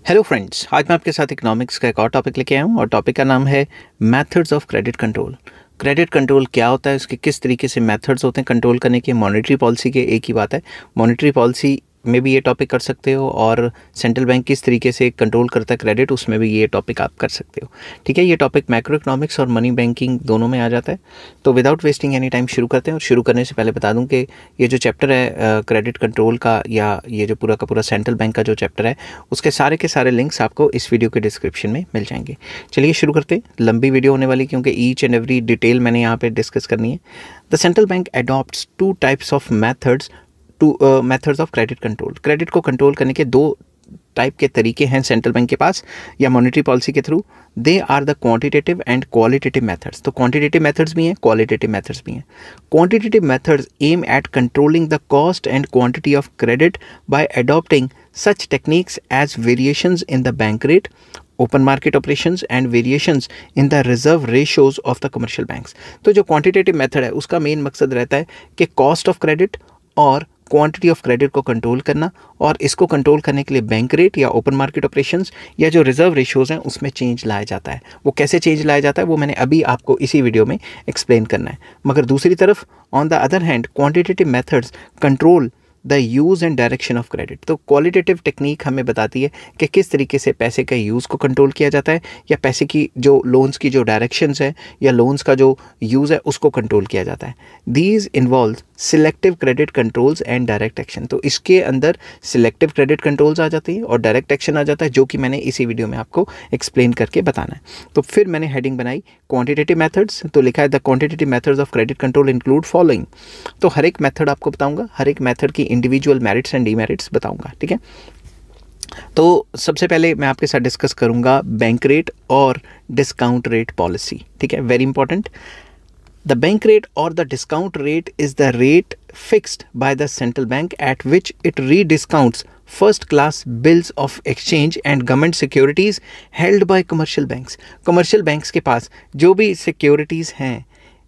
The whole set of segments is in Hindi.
हेलो फ्रेंड्स, आज मैं आपके साथ इकोनॉमिक्स का एक और टॉपिक लेके आया हूँ और टॉपिक का नाम है methods of credit control. Credit control क्या होता है, उसके किस तरीके से मेथड्स होते हैं कंट्रोल करने के। मॉनेटरी पॉलिसी के एक ही बात है, मॉनेटरी पॉलिसी में भी ये टॉपिक कर सकते हो और सेंट्रल बैंक किस तरीके से कंट्रोल करता है क्रेडिट, उसमें भी ये टॉपिक आप कर सकते हो। ठीक है, ये टॉपिक मैक्रो इकोनॉमिक्स और मनी बैंकिंग दोनों में आ जाता है। तो विदाउट वेस्टिंग एनी टाइम शुरू करते हैं। और शुरू करने से पहले बता दूं कि ये जो चैप्टर है क्रेडिट कंट्रोल का, या ये जो पूरा का पूरा सेंट्रल बैंक का जो चैप्टर है, उसके सारे के सारे लिंक्स आपको इस वीडियो के डिस्क्रिप्शन में मिल जाएंगे। चलिए शुरू करते हैं। लंबी वीडियो होने वाली क्योंकि ईच एंड एवरी डिटेल मैंने यहाँ पे डिस्कस करनी है। The central bank adopts two types of methods of credit control. Credit को कंट्रोल करने के दो टाइप के तरीके हैं सेंट्रल बैंक के पास या मॉनेटरी पॉलिसी के through. They are the quantitative and qualitative methods. तो क्वांटिटेटिव मेथड्स भी हैं, क्वालिटेटिव मेथड्स भी हैं। Quantitative methods aim at controlling the cost and quantity of credit by adopting such techniques as variations in the bank rate, open market operations and variations in the reserve ratios of the commercial banks. तो जो क्वांटिटेटिव मेथड है उसका मेन मकसद रहता है कि कॉस्ट ऑफ क्रेडिट और क्वांटिटी ऑफ क्रेडिट को कंट्रोल करना, और इसको कंट्रोल करने के लिए बैंक रेट या ओपन मार्केट ऑपरेशंस या जो रिजर्व रेशियोज हैं उसमें चेंज लाया जाता है। वो कैसे चेंज लाया जाता है वो मैंने अभी आपको इसी वीडियो में एक्सप्लेन करना है। मगर दूसरी तरफ on the other hand quantitative methods control the use and direction of credit. तो क्वालिटेटिव टेक्निक हमें बताती है कि किस तरीके से पैसे का यूज़ को कंट्रोल किया जाता है, या पैसे की जो लोन्स की जो डायरेक्शंस है या लोन्स का जो यूज़ है उसको कंट्रोल किया जाता है। These involve selective credit controls and direct action. तो इसके अंदर सिलेक्टिव क्रेडिट कंट्रोल्स आ जाती है और डायरेक्ट एक्शन आ जाता है, जो कि मैंने इसी वीडियो में आपको एक्सप्लेन करके बताना है। तो फिर मैंने हेडिंग बनाई क्वांटिटेटिव मेथड्स, तो लिखा है the quantitative methods of credit control include following. तो हर एक मेथड आपको बताऊंगा, हर एक मेथड की इंडिविजुअल मेरिट्स एंड डीमेरिट्स बताऊंगा। ठीक है, तो सबसे पहले मैं आपके साथ डिस्कस करूंगा बैंक रेट और डिस्काउंट रेट पॉलिसी। ठीक है, very important. The bank rate or the discount rate is the rate fixed by the central bank at which it rediscounts first class bills of exchange and government securities held by commercial banks. Commercial banks के पास जो भी securities हैं,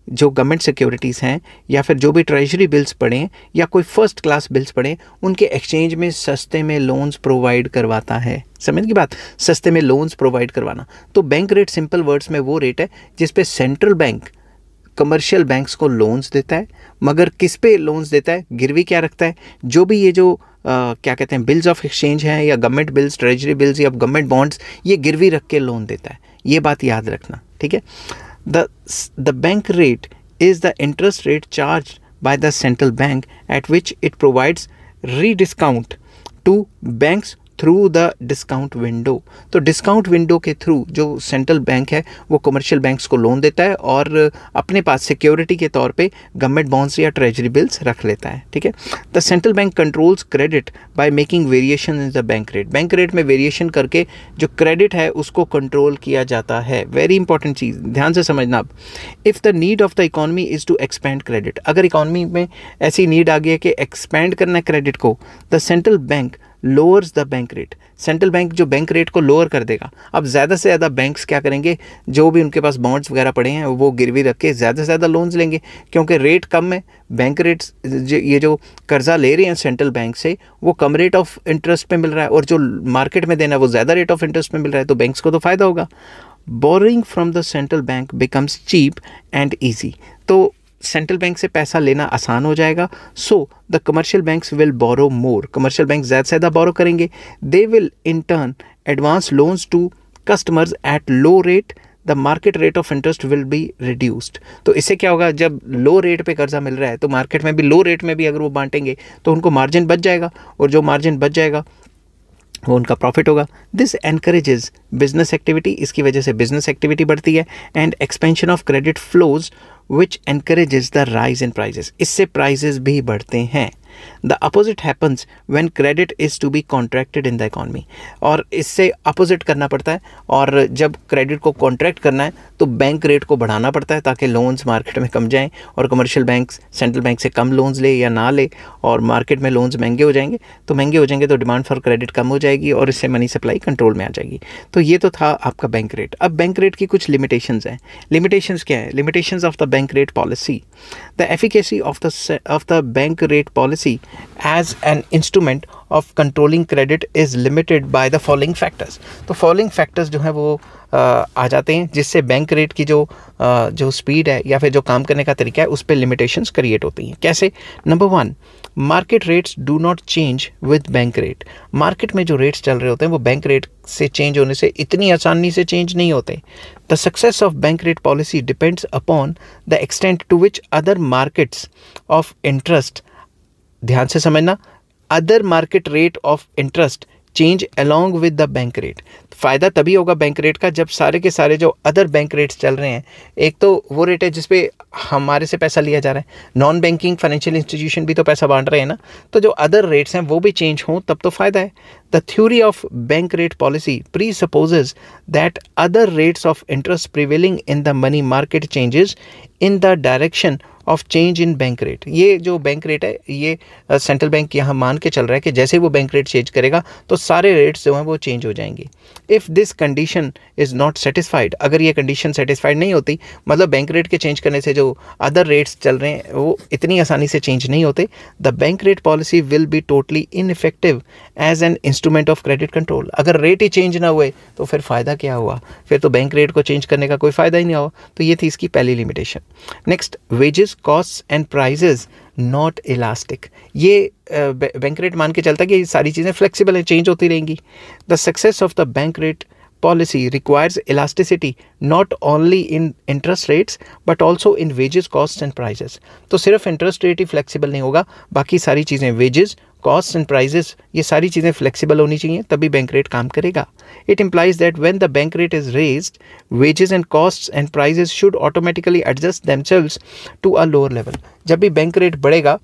जो गवर्नमेंट सिक्योरिटीज़ हैं या फिर जो भी ट्रेजरी बिल्स पड़े या कोई फर्स्ट क्लास बिल्स पड़े, उनके एक्सचेंज में सस्ते में लोन्स प्रोवाइड करवाता है। समझ की बात, सस्ते में लोन्स प्रोवाइड करवाना। तो बैंक रेट सिंपल वर्ड्स में वो रेट है जिस पे सेंट्रल बैंक कमर्शियल बैंक्स को लोन्स देता है। मगर किस पे लोन्स देता है, गिरवी क्या रखता है, जो भी ये जो क्या कहते हैं बिल्स ऑफ एक्सचेंज हैं या गवर्नमेंट बिल्स, ट्रेजरी बिल्स या गवर्नमेंट बॉन्ड्स, ये गिरवी रख के लोन देता है। ये बात याद रखना। ठीक है, the bank rate is the interest rate charge by the central bank at which it provides rediscount to banks through the discount window. तो डिस्काउंट विंडो के थ्रू जो सेंट्रल बैंक है वो कमर्शियल बैंक्स को लोन देता है और अपने पास सिक्योरिटी के तौर पे गवर्नमेंट बॉन्ड्स या ट्रेजरी बिल्स रख लेता है। ठीक है, the central bank controls credit by making variation in the bank rate. Bank rate में वेरिएशन करके जो क्रेडिट है उसको कंट्रोल किया जाता है। वेरी इंपॉर्टेंट चीज़, ध्यान से समझना। अब if the need of the economy is to expand credit, अगर इकॉनमी में ऐसी नीड आ गई है कि एक्सपैंड करना है क्रेडिट को, the central bank lowers the bank rate. Central bank जो बैंक रेट को लोअर कर देगा। अब ज़्यादा से ज़्यादा बैंक्स क्या करेंगे, जो भी उनके पास बॉन्ड्स वगैरह पड़े हैं वो गिरवी रख के ज़्यादा से ज़्यादा लोन्स लेंगे, क्योंकि रेट कम है। बैंक रेट्स ये जो कर्जा ले रहे हैं सेंट्रल बैंक से वो कम रेट ऑफ इंटरेस्ट पे मिल रहा है, और जो मार्केट में देना है वो ज़्यादा रेट ऑफ इंटरेस्ट पे मिल रहा है, तो बैंक्स को तो फ़ायदा होगा। Borrowing from the central bank becomes cheap and easy. तो सेंट्रल बैंक से पैसा लेना आसान हो जाएगा। So the commercial banks will borrow more. Commercial bank ज़्यादा से ज़्यादा बोरो करेंगे। They will in turn advance loans to customers at low rate. The market rate of interest will be reduced. तो इससे क्या होगा, जब लो रेट पे कर्जा मिल रहा है तो मार्केट में भी लो रेट में भी अगर वो बांटेंगे तो उनको मार्जिन बच जाएगा, और जो मार्जिन बच जाएगा वो उनका प्रॉफिट होगा। दिस एनकरेजेस बिजनेस एक्टिविटी, इसकी वजह से बिजनेस एक्टिविटी बढ़ती है। And expansion of credit flows which encourages the rise in prices, इससे प्राइजेस भी बढ़ते हैं। The opposite happens when credit is to be contracted in the economy, और इससे अपोजिट करना पड़ता है। और जब क्रेडिट को कॉन्ट्रैक्ट करना है तो बैंक रेट को बढ़ाना पड़ता है ताकि लोन्स मार्केट में कम जाएं, और कमर्शियल बैंक सेंट्रल बैंक से कम लोन्स ले या ना ले, और मार्केट में लोन्स महंगे हो जाएंगे। तो महंगे हो जाएंगे तो डिमांड फॉर क्रेडिट कम हो जाएगी और इससे मनी सप्लाई कंट्रोल में आ जाएगी। तो ये तो था आपका बैंक रेट। अब बैंक रेट की कुछ लिमिटेशंस हैं। लिमिटेशंस क्या है, limitations of the bank rate policy. The efficacy of the bank rate policy policy as an instrument of controlling credit is limited by the following factors. तो following factors जो है वो आ जाते हैं जिससे बैंक रेट की जो स्पीड है या फिर जो काम करने का तरीका है उस पर लिमिटेशंस क्रिएट होती हैं. कैसे? Number 1, market rates do not change with bank rate. Market में जो रेट्स चल रहे होते हैं वो बैंक रेट से चेंज होने से इतनी आसानी से चेंज नहीं होते. The success of bank rate policy depends upon the extent to which other markets of interest, ध्यान से समझना, other market rate of interest change along with the bank rate. फ़ायदा तभी होगा बैंक रेट का जब सारे के सारे जो अदर बैंक रेट्स चल रहे हैं, एक तो वो रेट है जिसपे हमारे से पैसा लिया जा रहा है, नॉन बैंकिंग फाइनेंशियल इंस्टीट्यूशन भी तो पैसा बांट रहे हैं ना, तो जो अदर रेट्स हैं वो भी चेंज हों तब तो फ़ायदा है. The theory of bank rate policy pre spouses that other rates of interest prevailing in the money market changes in the direction of change in bank rate. ये जो बैंक रेट है ये सेंट्रल बैंक यहाँ मान के चल रहा है कि जैसे वो बैंक रेट चेंज करेगा तो सारे रेट्स जो हैं वो चेंज हो जाएंगे. If this condition is not satisfied, अगर ये कंडीशन सेटिस्फाइड नहीं होती, मतलब बैंक रेट के चेंज करने से जो अदर रेट्स चल रहे हैं वो इतनी आसानी से चेंज नहीं होते, the bank rate policy will be totally ineffective as an instrument of credit control. अगर रेट ही चेंज ना हुए तो फिर फ़ायदा क्या हुआ? फिर तो बैंक रेट को चेंज करने का कोई फ़ायदा ही नहीं हुआ. तो ये थी इसकी पहली limitation. Next, wages, costs and prices not elastic. ये बैंक रेट मान के चलता है कि ये सारी चीज़ें फ्लेक्सिबल है, चेंज होती रहेंगी. The success of the bank rate policy requires elasticity not only in interest rates but also in wages, costs and prices. तो सिर्फ इंटरेस्ट रेट ही फ्लेक्सिबल नहीं होगा, बाकी सारी चीज़ें वेजेस, कॉस्ट एंड प्राइजेस, ये सारी चीज़ें फ्लेक्सिबल होनी चाहिए तभी बैंक रेट काम करेगा. It implies that when the bank rate is raised, wages and costs and prices should automatically adjust themselves to a lower level. जब भी बैंक रेट बढ़ेगा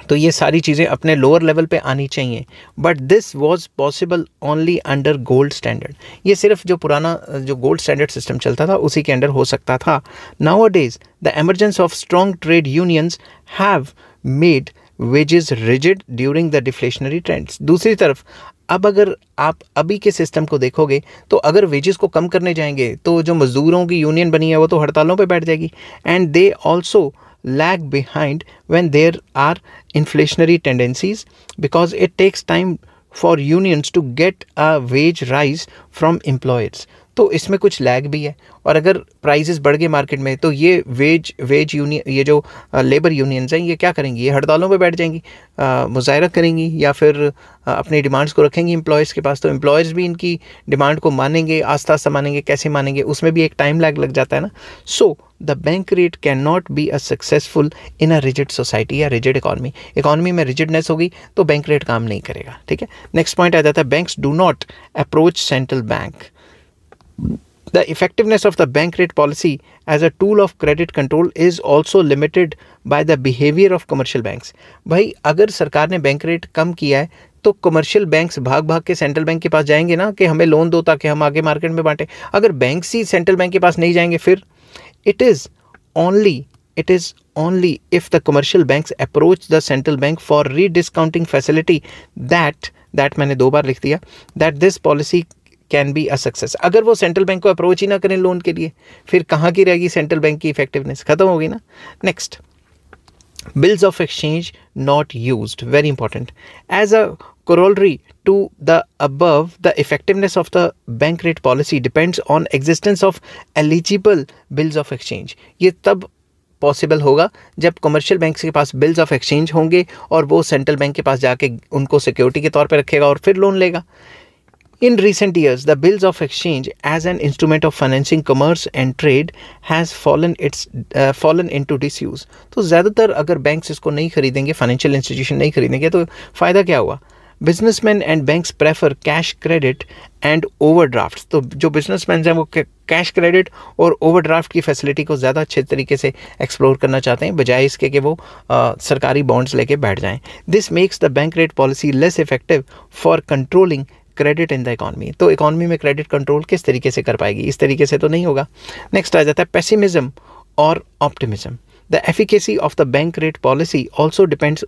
तो ये सारी चीज़ें अपने लोअर लेवल पे आनी चाहिए. But this was possible only under gold standard. ये सिर्फ जो पुराना जो गोल्ड स्टैंडर्ड सिस्टम चलता था उसी के अंडर हो सकता था. Nowadays the emergence of strong trade unions have made wages rigid during the deflationary trends. दूसरी तरफ अब अगर आप अभी के सिस्टम को देखोगे तो अगर वेजेस को कम करने जाएंगे तो जो मजदूरों की यूनियन बनी है वो तो हड़तालों पे बैठ जाएगी. And they also lag behind when there are inflationary tendencies because it takes time for unions to get a wage rise from employers. तो इसमें कुछ लैग भी है. और अगर प्राइसेस बढ़ गए मार्केट में तो ये वेज यूनियन, ये जो लेबर यूनियंस हैं ये क्या करेंगी? ये हड़तालों पे बैठ जाएंगी, मुजाहरा करेंगी या फिर अपनी डिमांड्स को रखेंगी एम्प्लॉयज़ के पास. तो एम्प्लॉयज़ भी इनकी डिमांड को मानेंगे, आस्ता आस्ता मानेंगे. कैसे मानेंगे? उसमें भी एक टाइम लैग लग जाता है ना. सो the bank rate can not be a successful in a rigid society या रिजिड इकॉनमी. इकॉनमी में रिजिडनेस होगी तो बैंक रेट काम नहीं करेगा. ठीक है. नेक्स्ट पॉइंट आ जाता है, banks do not approach central bank. The effectiveness of the bank rate policy as a tool of credit control is also limited by the behavior of commercial banks. भाई अगर सरकार ने बैंक रेट कम किया है तो कमर्शियल बैंक्स भाग भाग के सेंट्रल बैंक के पास जाएंगे ना कि हमें लोन दो ताकि हम आगे मार्केट में बांटें. अगर बैंक्स ही सेंट्रल बैंक के पास नहीं जाएंगे फिर it is only if the commercial banks approach the central bank for rediscounting facility that मैंने 2 बार लिख दिया, that this policy can be a success. अगर वो सेंट्रल बैंक को अप्रोच ही ना करें लोन के लिए फिर कहाँ की रहेगी सेंट्रल बैंक की इफेक्टिवनेस? खत्म होगी ना. Next, bills of exchange not used, very important. As a corollary to the above, the effectiveness of the bank rate policy depends on existence of eligible bills of exchange. ये तब पॉसिबल होगा जब कमर्शियल बैंक के पास बिल्स ऑफ एक्सचेंज होंगे और वो सेंट्रल बैंक के पास जाके उनको सिक्योरिटी के तौर पे रखेगा और फिर लोन लेगा. In recent years, the bills of exchange as an instrument of financing commerce and trade has fallen into disuse. तो ज़्यादातर अगर बैंक्स इसको नहीं खरीदेंगे, फाइनेंशियल इंस्टीट्यूशन नहीं खरीदेंगे तो फ़ायदा क्या हुआ? Businessman and banks prefer cash credit and overdraft. तो जो बिजनेसमैन हैं वो कैश क्रेडिट और ओवरड्राफ्ट की फैसिलिटी को ज़्यादा अच्छे तरीके से एक्सप्लोर करना चाहते हैं बजाय इसके कि वो सरकारी बॉन्ड्स लेके बैठ जाएं. This makes the bank rate policy less effective for controlling credit in the economy. तो इकॉनमी में क्रेडिट कंट्रोल किस तरीके से कर पाएगी? इस तरीके से तो नहीं होगा. नेक्स्ट आ जाता है पेसिमिज्म और optimism. The efficacy of the bank rate policy also depends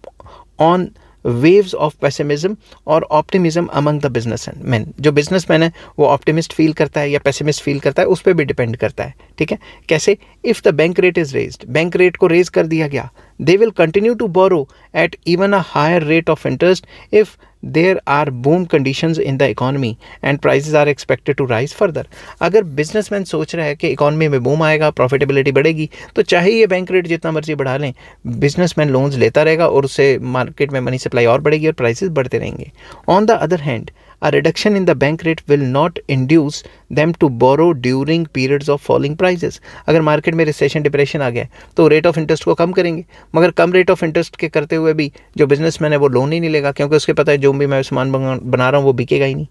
on waves of pessimism और ऑप्टिमिज्म अमंग द बिजनेसमैन. जो बिजनेसमैन है वो ऑप्टिमिस्ट फील करता है या पेसिमिस्ट फील करता है, उस पर भी डिपेंड करता है. ठीक है. कैसे? If the bank rate is raised, bank rate को रेज कर दिया गया, they will continue to borrow at even a higher rate of interest if there are boom conditions in the economy and prices are expected to rise further. अगर बिजनेसमैन सोच रहा है कि इकोनॉमी में बूम आएगा, प्रॉफिटेबिलिटी बढ़ेगी, तो चाहे ये बैंक रेट जितना मर्जी बढ़ा लें, बिजनेसमैन लोन्स लेता रहेगा और उससे मार्केट में मनी सप्लाई और बढ़ेगी और प्राइसेस बढ़ते रहेंगे. On the other hand, a reduction in the bank rate will not induce them to borrow during periods of falling prices. अगर मार्केट में रिसेशन डिप्रेशन आ गया तो रेट ऑफ इंटरेस्ट को कम करेंगे, मगर कम रेट ऑफ इंटरेस्ट के करते हुए भी जो बिजनेसमैन है वो लोन ही नहीं लेगा, क्योंकि उसके पता है जो भी मैं सामान बना रहा हूँ वो बिकेगा ही नहीं.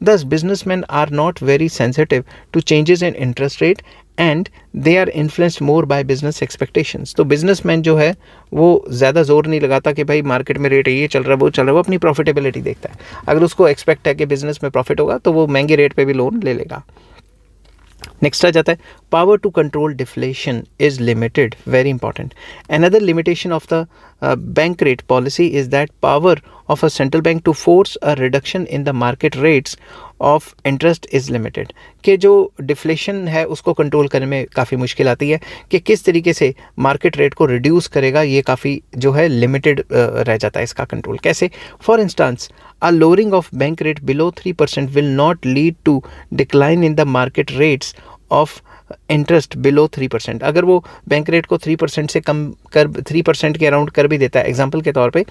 Thus businessmen are not very sensitive to changes in interest rate and they are influenced more by business expectations. तो बिजनेसमैन जो है वो ज़्यादा जोर नहीं लगाता कि भाई मार्केट में रेट ये चल रहा है वो चल रहा है, वो अपनी प्रॉफिटेबिलिटी देखता है. अगर उसको एक्सपेक्ट है कि बिजनेस में प्रॉफिट होगा तो वो महंगे रेट पे भी लोन ले लेगा. नेक्स्ट आ जाता है power to control deflation is limited. Very important. Another limitation of the bank rate policy is that power of a central bank to force a reduction in the market rates of interest is limited. कि जो डिफ्लेशन है उसको कंट्रोल करने में काफ़ी मुश्किल आती है कि किस तरीके से मार्केट रेट को रिड्यूस करेगा, ये काफ़ी जो है लिमिटेड रह जाता है इसका कंट्रोल. कैसे? For instance, a lowering of bank rate below 3% will not lead to decline in the market rates of interest below 3%. अगर वो बैंक रेट को 3% से कम कर 3% के अराउंड कर भी देता है एग्जांपल के तौर पे,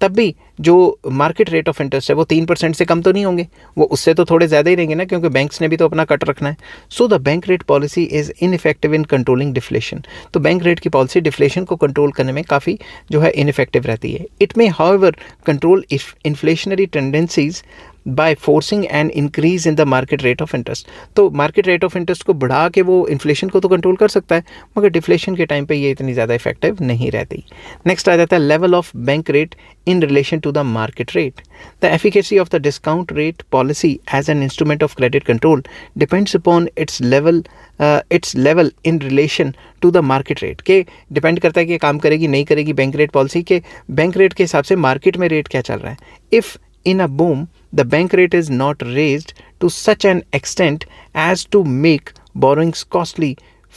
तब भी जो मार्केट रेट ऑफ इंटरेस्ट है वो 3% से कम तो नहीं होंगे, वो उससे तो थोड़े ज़्यादा ही रहेंगे ना, क्योंकि बैंक्स ने भी तो अपना कट रखना है. So the bank rate policy is ineffective in controlling deflation. तो बैंक रेट की पॉलिसी डिफ्लेशन को कंट्रोल करने में काफ़ी जो है इनइफेक्टिव रहती है. It may however control inflationary tendencies by forcing an increase in the market rate of interest. तो मार्केट रेट ऑफ इंटरेस्ट को बढ़ा के वो इन्फ्लेशन को तो कंट्रोल कर सकता है, मगर डिफ्लेशन के टाइम पे ये इतनी ज़्यादा इफेक्टिव नहीं रहती. नेक्स्ट आ जाता है level of bank rate in relation to the market rate. The efficacy of the discount rate policy as an instrument of credit control depends upon its level in relation to the market rate. के डिपेंड करता है कि काम करेगी नहीं करेगी बैंक रेट पॉलिसी के बैंक रेट के हिसाब से मार्केट में रेट क्या चल रहा है. If in a boom the bank rate is not raised to such an extent as to make borrowings costly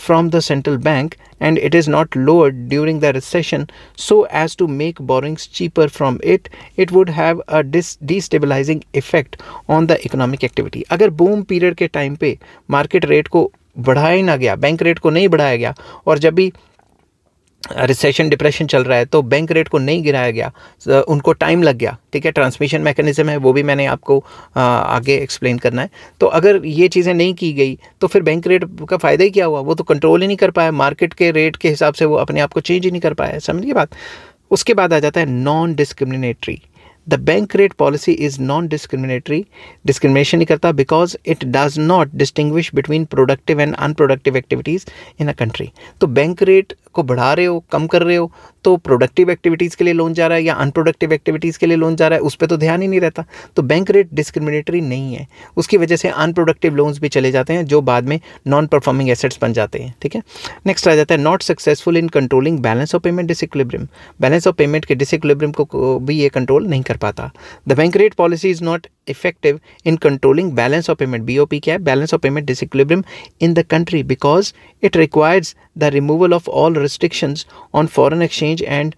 from the central bank and it is not lowered during the recession so as to make borrowings cheaper from it, it would have a destabilizing effect on the economic activity. अगर बूम पीरियड के टाइम पे मार्केट रेट को बढ़ाया ना गया, बैंक रेट को नहीं बढ़ाया गया, और जब भी रिसेशन डिप्रेशन चल रहा है तो बैंक रेट को नहीं गिराया गया, उनको टाइम लग गया. ठीक है, ट्रांसमिशन मैकेनिज्म है, वो भी मैंने आपको आगे एक्सप्लेन करना है. तो अगर ये चीज़ें नहीं की गई तो फिर बैंक रेट का फ़ायदा ही क्या हुआ, वो तो कंट्रोल ही नहीं कर पाया, मार्केट के रेट के हिसाब से वो अपने आप को चेंज ही नहीं कर पाया. समझिए बात. उसके बाद आ जाता है non discriminatory. The bank rate policy is non discriminatory. Discrimination नहीं करता because it does not distinguish between productive and unproductive activities in a country. तो बैंक रेट को बढ़ा रहे हो, कम कर रहे हो, तो प्रोडक्टिव एक्टिविटीज़ के लिए लोन जा रहा है या अनप्रोडक्टिव एक्टिविटीज़ के लिए लोन जा रहा है, उस पर तो ध्यान ही नहीं रहता. तो बैंक रेट डिस्क्रिमिनेटरी नहीं है, उसकी वजह से अनप्रोडक्टिव लोन्स भी चले जाते हैं जो बाद में नॉन परफॉर्मिंग एसेट्स बन जाते हैं. ठीक है. नेक्स्ट आ जाता है not successful in controlling balance of payment disequilibrium. Balance of payment के डिसइक्विलिब्रियम को भी ये कंट्रोल नहीं कर पाता. The bank rate policy is not effective in controlling balance of payment, BOP क्या है, balance of payment disequilibrium in the country because it requires the removal of all restrictions on foreign exchange and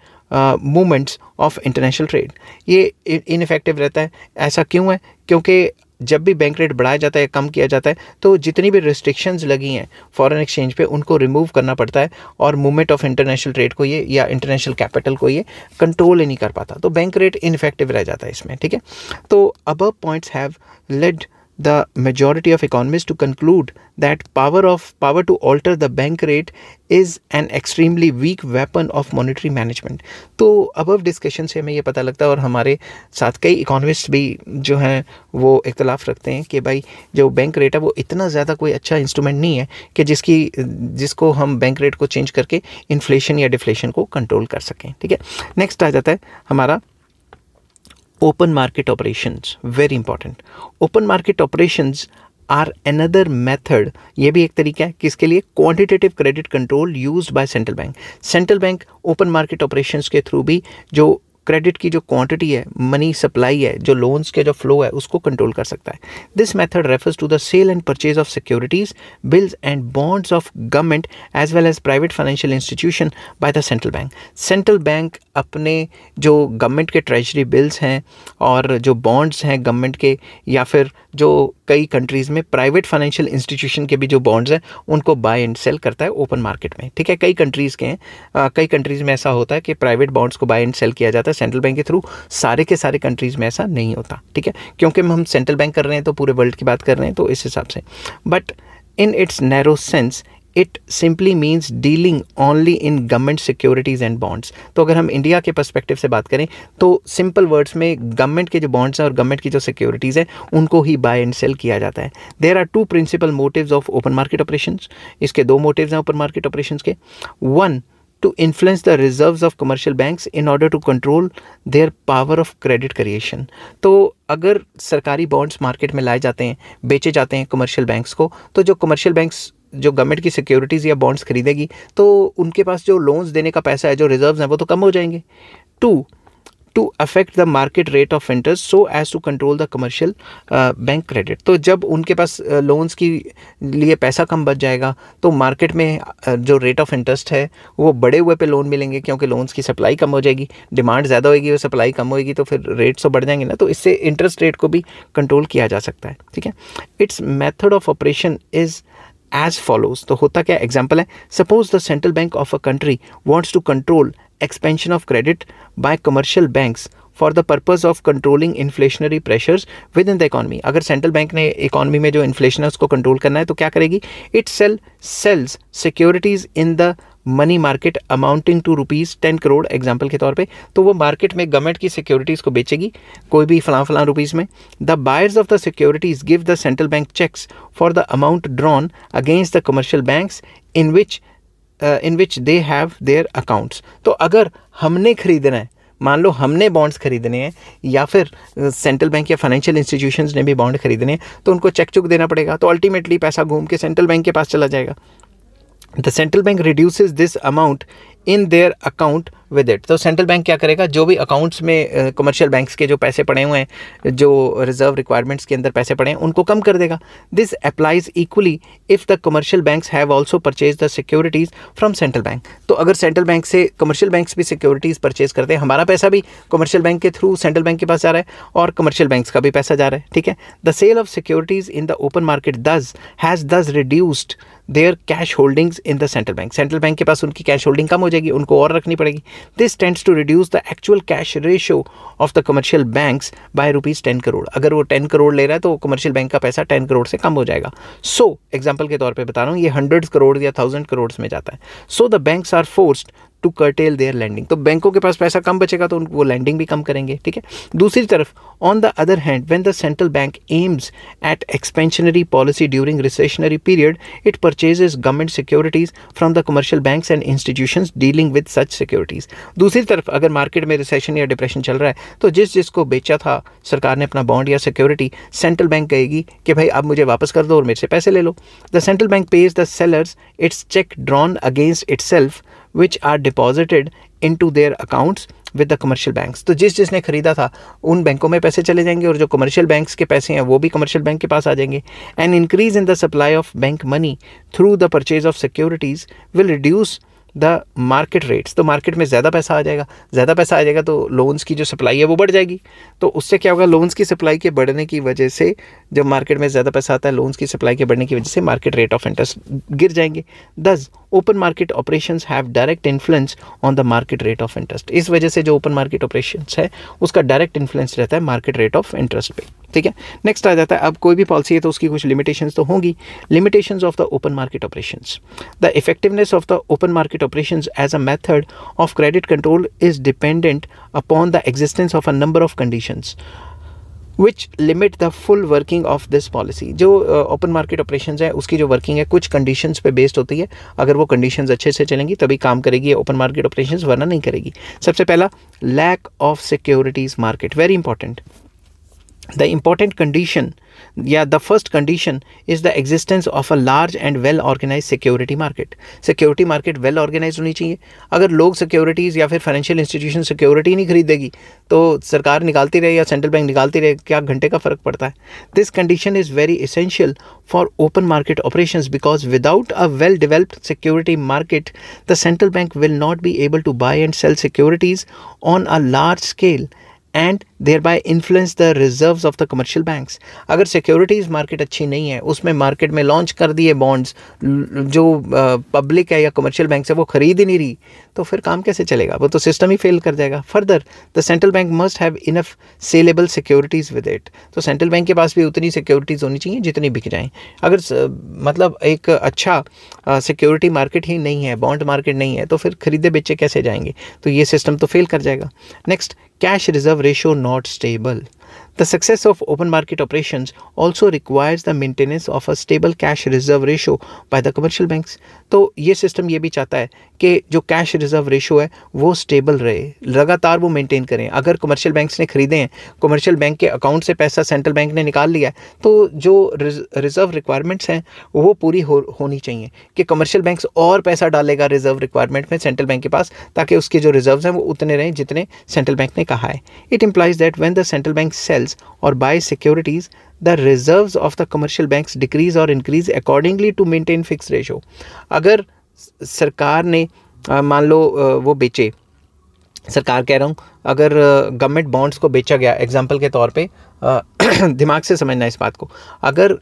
movements of international trade. ये ineffective रहता है. ऐसा क्यों है? क्योंकि जब भी बैंक रेट बढ़ाया जाता है, कम किया जाता है, तो जितनी भी रिस्ट्रिक्शंस लगी हैं फॉरेन एक्सचेंज पे उनको रिमूव करना पड़ता है और मूवमेंट ऑफ इंटरनेशनल ट्रेड को ये या इंटरनेशनल कैपिटल को ये कंट्रोल ही नहीं कर पाता. तो बैंक रेट इनफेक्टिव रह जाता है इसमें. ठीक है. तो above points have led the majority of economists to conclude that power to alter the bank rate is an extremely weak weapon of monetary management. तो above discussion से हमें ये पता लगता है, और हमारे साथ कई इकोनॉमिस्ट भी जो हैं वो इख्तलाफ रखते हैं कि भाई जो बैंक रेट है वो इतना ज़्यादा कोई अच्छा इंस्ट्रूमेंट नहीं है कि जिसको हम बैंक रेट को चेंज करके इन्फ्लेशन या डिफ्लेशन को कंट्रोल कर सकें. ठीक है. नेक्स्ट आ जाता है हमारा open market operations. Very important. Open market operations are another method. ये भी एक तरीका है किसके लिए? Quantitative credit control used by central bank. Central bank open market operations के थ्रू भी जो क्रेडिट की जो क्वांटिटी है, मनी सप्लाई है, जो लोन्स के जो फ्लो है उसको कंट्रोल कर सकता है। This method refers to the sale and purchase of securities, bills and bonds of government as well as private financial institution by the central bank. Central bank अपने जो गवर्नमेंट के ट्रेजरी बिल्स हैं और जो बॉन्ड्स हैं गवर्नमेंट के, या फिर जो कई कंट्रीज़ में प्राइवेट फाइनेंशियल इंस्टीट्यूशन के भी जो बॉन्ड्स हैं उनको बाय एंड सेल करता है ओपन मार्केट में। ठीक है, कई कंट्रीज़ के हैं, कई कंट्रीज़ में ऐसा होता है कि प्राइवेट बॉन्ड्स को बाय एंड सेल किया जाता है सेंट्रल बैंक के थ्रू। सारे के सारे कंट्रीज़ में ऐसा नहीं होता। ठीक है, क्योंकि हम सेंट्रल बैंक कर रहे हैं तो पूरे वर्ल्ड की बात कर रहे हैं, तो इस हिसाब से। But in its narrow sense it simply means dealing only in government securities and bonds. तो अगर हम इंडिया के पर्सपेक्टिव से बात करें तो सिंपल वर्ड्स में गवर्नमेंट के जो बॉन्ड्स हैं और गवर्नमेंट की जो सिक्योरिटीज़ हैं उनको ही बाय एंड सेल किया जाता है। There are two principal motives of open market operations. इसके दो मोटिव्स हैं ओपन मार्केट ऑपरेशंस के। One, to influence the reserves of commercial banks in order to control their power of credit creation। तो अगर सरकारी बॉन्ड्स मार्केट में लाए जाते हैं, बेचे जाते हैं कमर्शियल बैंक्स को, तो जो कमर्शियल बैंक्स जो गवर्नमेंट की सिक्योरिटीज़ या बॉन्ड्स खरीदेगी तो उनके पास जो लोन्स देने का पैसा है, जो रिजर्व्स हैं, वो तो कम हो जाएंगे। To affect the market rate of interest so as to control the commercial bank credit. तो जब उनके पास लोन्स की लिए पैसा कम बच जाएगा तो मार्केट में जो रेट ऑफ इंटरेस्ट है वो बढ़े हुए पे लोन मिलेंगे, क्योंकि लोन्स की सप्लाई कम हो जाएगी, डिमांड ज़्यादा होगी और सप्लाई कम होगी, तो फिर रेट्स तो बढ़ जाएंगे ना। तो इससे इंटरेस्ट रेट को भी कंट्रोल किया जा सकता है। ठीक है, its method of operation is as follows. तो होता क्या, एग्जाम्पल है, suppose the central bank of a country wants to control expansion of credit by commercial banks for the purpose of controlling inflationary pressures within the economy। अगर सेंट्रल बैंक ने इकोनॉमी में जो इन्फ्लेशन है उसको कंट्रोल करना है तो क्या करेगी, it sells securities in the money market amounting to ₹10 crore example के तौर पे। तो वो मार्केट में गवर्नमेंट की सिक्योरिटीज़ को बेचेगी कोई भी फलां रुपीज़ में। The buyers of the securities give the central bank cheques for the amount drawn against the commercial banks in which they have their accounts। तो अगर हमने खरीदना है, मान लो हमने बॉन्ड्स खरीदने हैं या फिर सेंट्रल बैंक या फाइनेंशियल इंस्टीट्यूशंस ने भी बॉन्ड खरीदने हैं, तो उनको चेक चुक देना पड़ेगा, तो अल्टीमेटली पैसा घूम के सेंट्रल बैंक के पास चला जाएगा। The central bank reduces this amount in their account with it. तो सेंट्रल बैंक क्या करेगा, जो भी अकाउंट्स में कमर्शियल बैंक्स के जो पैसे पड़े हुए हैं, जो रिजर्व रिक्वायरमेंट्स के अंदर पैसे पड़े हैं, उनको कम कर देगा। This applies equally if the commercial banks have also purchase the securities from central bank. तो अगर सेंट्रल बैंक से कमर्शियल बैंक्स भी सिक्योरिटीज परचेज करते हैं, हमारा पैसा भी कमर्शियल बैंक के थ्रू सेंट्रल बैंक के पास जा रहा है और कमर्शियल बैंक्स का भी पैसा जा रहा है। ठीक है, the sale of securities in the open market has thus reduced their cash holdings in the central bank. Central bank के पास उनकी कैश होल्डिंग कम हो जाएगी, उनको और रखनी पड़ेगी। This tends to reduce the actual cash ratio of the commercial banks bye ₹10 crore. अगर वो 10 करोड़ ले रहा है तो कमर्शियल बैंक का पैसा 10 करोड़ से कम हो जाएगा। सो एग्जाम्पल के तौर पे बता रहा हूँ, ये 100 करोड़ या 1000 करोड़ में जाता है। So the banks are forced to curtail their lending. तो बैंकों के पास पैसा कम बचेगा तो वो लैंडिंग भी कम करेंगे। ठीक है, दूसरी तरफ on the other hand when the central bank aims at expansionary policy during recessionary period it purchases government securities from the commercial banks and institutions dealing with such securities. दूसरी तरफ अगर मार्केट में रिसेशन या डिप्रेशन चल रहा है तो जिसको बेचा था सरकार ने अपना बॉन्ड या सिक्योरिटी, सेंट्रल बैंक कहेगी कि भाई अब मुझे वापस कर दो और मेरे से पैसे ले लो। The central bank pays the sellers its cheque drawn against itself which are deposited into their accounts with the commercial banks। तो जिसने खरीदा था उन बैंकों में पैसे चले जाएंगे और जो कमर्शियल बैंक्स के पैसे हैं वो भी कमर्शियल बैंक के पास आ जाएंगे। N increase in the supply of bank money through the purchase of securities will reduce the market rates. तो मार्केट में ज़्यादा पैसा आ जाएगा तो लोन्स की जो सप्लाई है वो बढ़ जाएगी। तो उससे क्या होगा, लोन्स की सप्लाई के बढ़ने की वजह से, जब मार्केट में ज़्यादा पैसा आता है लोन्स की सप्लाई के बढ़ने की वजह से मार्केट रेट ऑफ इंटरेस्ट गिर जाएंगे। दस open market operations have direct influence on the market rate of interest. इस वजह से जो ओपन मार्केट ऑपरेशंस है उसका डायरेक्ट इन्फ्लुएंस रहता है मार्केट रेट ऑफ इंटरेस्ट पे। ठीक है, नेक्स्ट आ जाता है, अब कोई भी पॉलिसी है तो उसकी कुछ लिमिटेशंस तो होंगी। Limitations of the open market operations. The effectiveness of the open market operations as a method of credit control is dependent upon the existence of a number of conditions which limit the full working of this policy. जो ओपन मार्केट ऑपरेशंस है उसकी जो वर्किंग है कुछ कंडीशंस पे बेस्ड होती है। अगर वो कंडीशंस अच्छे से चलेंगी तभी काम करेगी ओपन मार्केट ऑपरेशंस, वरना नहीं करेगी। सबसे पहला, lack of securities market, very important. The important condition, या the first condition is the existence of a large and well organized security market. Security market well organize होनी चाहिए. अगर लोग सिक्योरिटीज़ या फिर फाइनेंशियल इंस्टीट्यूशन सिक्योरिटी नहीं खरीदेगी तो सरकार निकालती रहे या सेंट्रल बैंक निकालती रहे, क्या घंटे का फ़र्क पड़ता है. This condition is very essential for open market operations because without a well developed security market the central bank will not be able to buy and sell securities on a large scale and thereby influence the reserves of the commercial banks. अगर सिक्योरिटीज़ मार्केट अच्छी नहीं है, उसमें मार्केट में लॉन्च कर दिए बॉन्ड्स, जो पब्लिक है या कमर्शियल बैंक से वो खरीद ही नहीं रही, तो फिर काम कैसे चलेगा, वो तो सिस्टम ही फेल कर जाएगा. Further the central bank must have enough saleable securities with it. तो सेंट्रल बैंक के पास भी उतनी सिक्योरिटीज़ होनी चाहिए जितनी बिक जाएँ. अगर मतलब एक अच्छा सिक्योरिटी मार्केट ही नहीं है, बॉन्ड मार्केट नहीं है, तो फिर खरीदे बेचे कैसे जाएंगे, तो ये सिस्टम तो फेल कर जाएगा. Next, cash reserve ratio not stable. The success of open market operations also requires the maintenance of a stable cash reserve ratio by the commercial banks. तो ये सिस्टम ये भी चाहता है कि जो कैश रिजर्व रेशो है वो स्टेबल रहे, लगातार वो मेंटेन करें. अगर कमर्शियल बैंक्स ने खरीदे हैं, कमर्शियल बैंक के अकाउंट से पैसा सेंट्रल बैंक ने निकाल लिया है, तो जो रिजर्व रिक्वायरमेंट्स हैं वो पूरी होनी चाहिए कि कमर्शियल बैंक्स और पैसा डालेगा रिजर्व रिक्वायरमेंट में सेंट्रल बैंक के पास, ताकि उसके जो रिजर्व्स हैं वो उतने रहें जितने सेंट्रल बैंक ने कहा है. It implies that when the central bank sells or buys securities, the reserves of the commercial banks decrease or increase accordingly to maintain fixed ratio. अगर सरकार ने मान लो वो बेचे, सरकार कह रहा हूँ, अगर गवर्नमेंट बॉन्ड्स को बेचा गया, एग्जांपल के तौर पे दिमाग से समझना इस बात को, अगर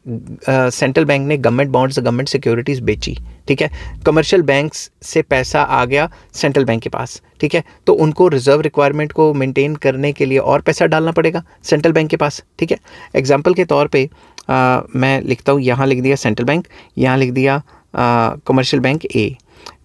सेंट्रल बैंक ने गवर्नमेंट बॉन्ड्स, गवर्नमेंट सिक्योरिटीज़ बेची, ठीक है, कमर्शियल बैंक्स से पैसा आ गया सेंट्रल बैंक के पास, ठीक है, तो उनको रिजर्व रिक्वायरमेंट को मेंटेन करने के लिए और पैसा डालना पड़ेगा सेंट्रल बैंक के पास, ठीक है. एग्जांपल के तौर पे मैं लिखता हूँ, यहाँ लिख दिया सेंट्रल बैंक, यहाँ लिख दिया कमर्शियल बैंक ए.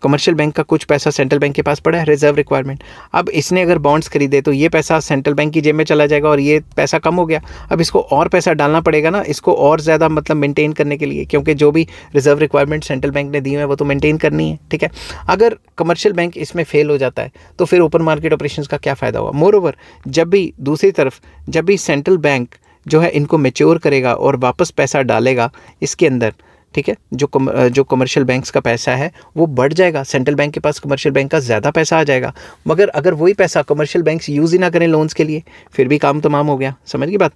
कमर्शियल बैंक का कुछ पैसा सेंट्रल बैंक के पास पड़ा है, रिजर्व रिक्वायरमेंट. अब इसने अगर बॉन्ड्स खरीदे तो ये पैसा सेंट्रल बैंक की जेब में चला जाएगा और ये पैसा कम हो गया. अब इसको और पैसा डालना पड़ेगा ना, इसको और ज़्यादा मतलब मेंटेन करने के लिए, क्योंकि जो भी रिजर्व रिक्वायरमेंट सेंट्रल बैंक ने दी है वो तो मेंटेन करनी है, ठीक है. अगर कमर्शियल बैंक इसमें फेल हो जाता है तो फिर ओपन मार्केट ऑपरेशंस का क्या फ़ायदा हुआ. मोर ओवर, जब भी दूसरी तरफ जब भी सेंट्रल बैंक जो है इनको मैच्योर करेगा और वापस पैसा डालेगा इसके अंदर, ठीक है, जो कमर्शियल बैंक्स का पैसा है वो बढ़ जाएगा, सेंट्रल बैंक के पास कमर्शियल बैंक का ज़्यादा पैसा आ जाएगा. मगर अगर वही पैसा कमर्शियल बैंक्स यूज़ ही ना करें लोन्स के लिए, फिर भी काम तमाम हो गया. समझ गई बात.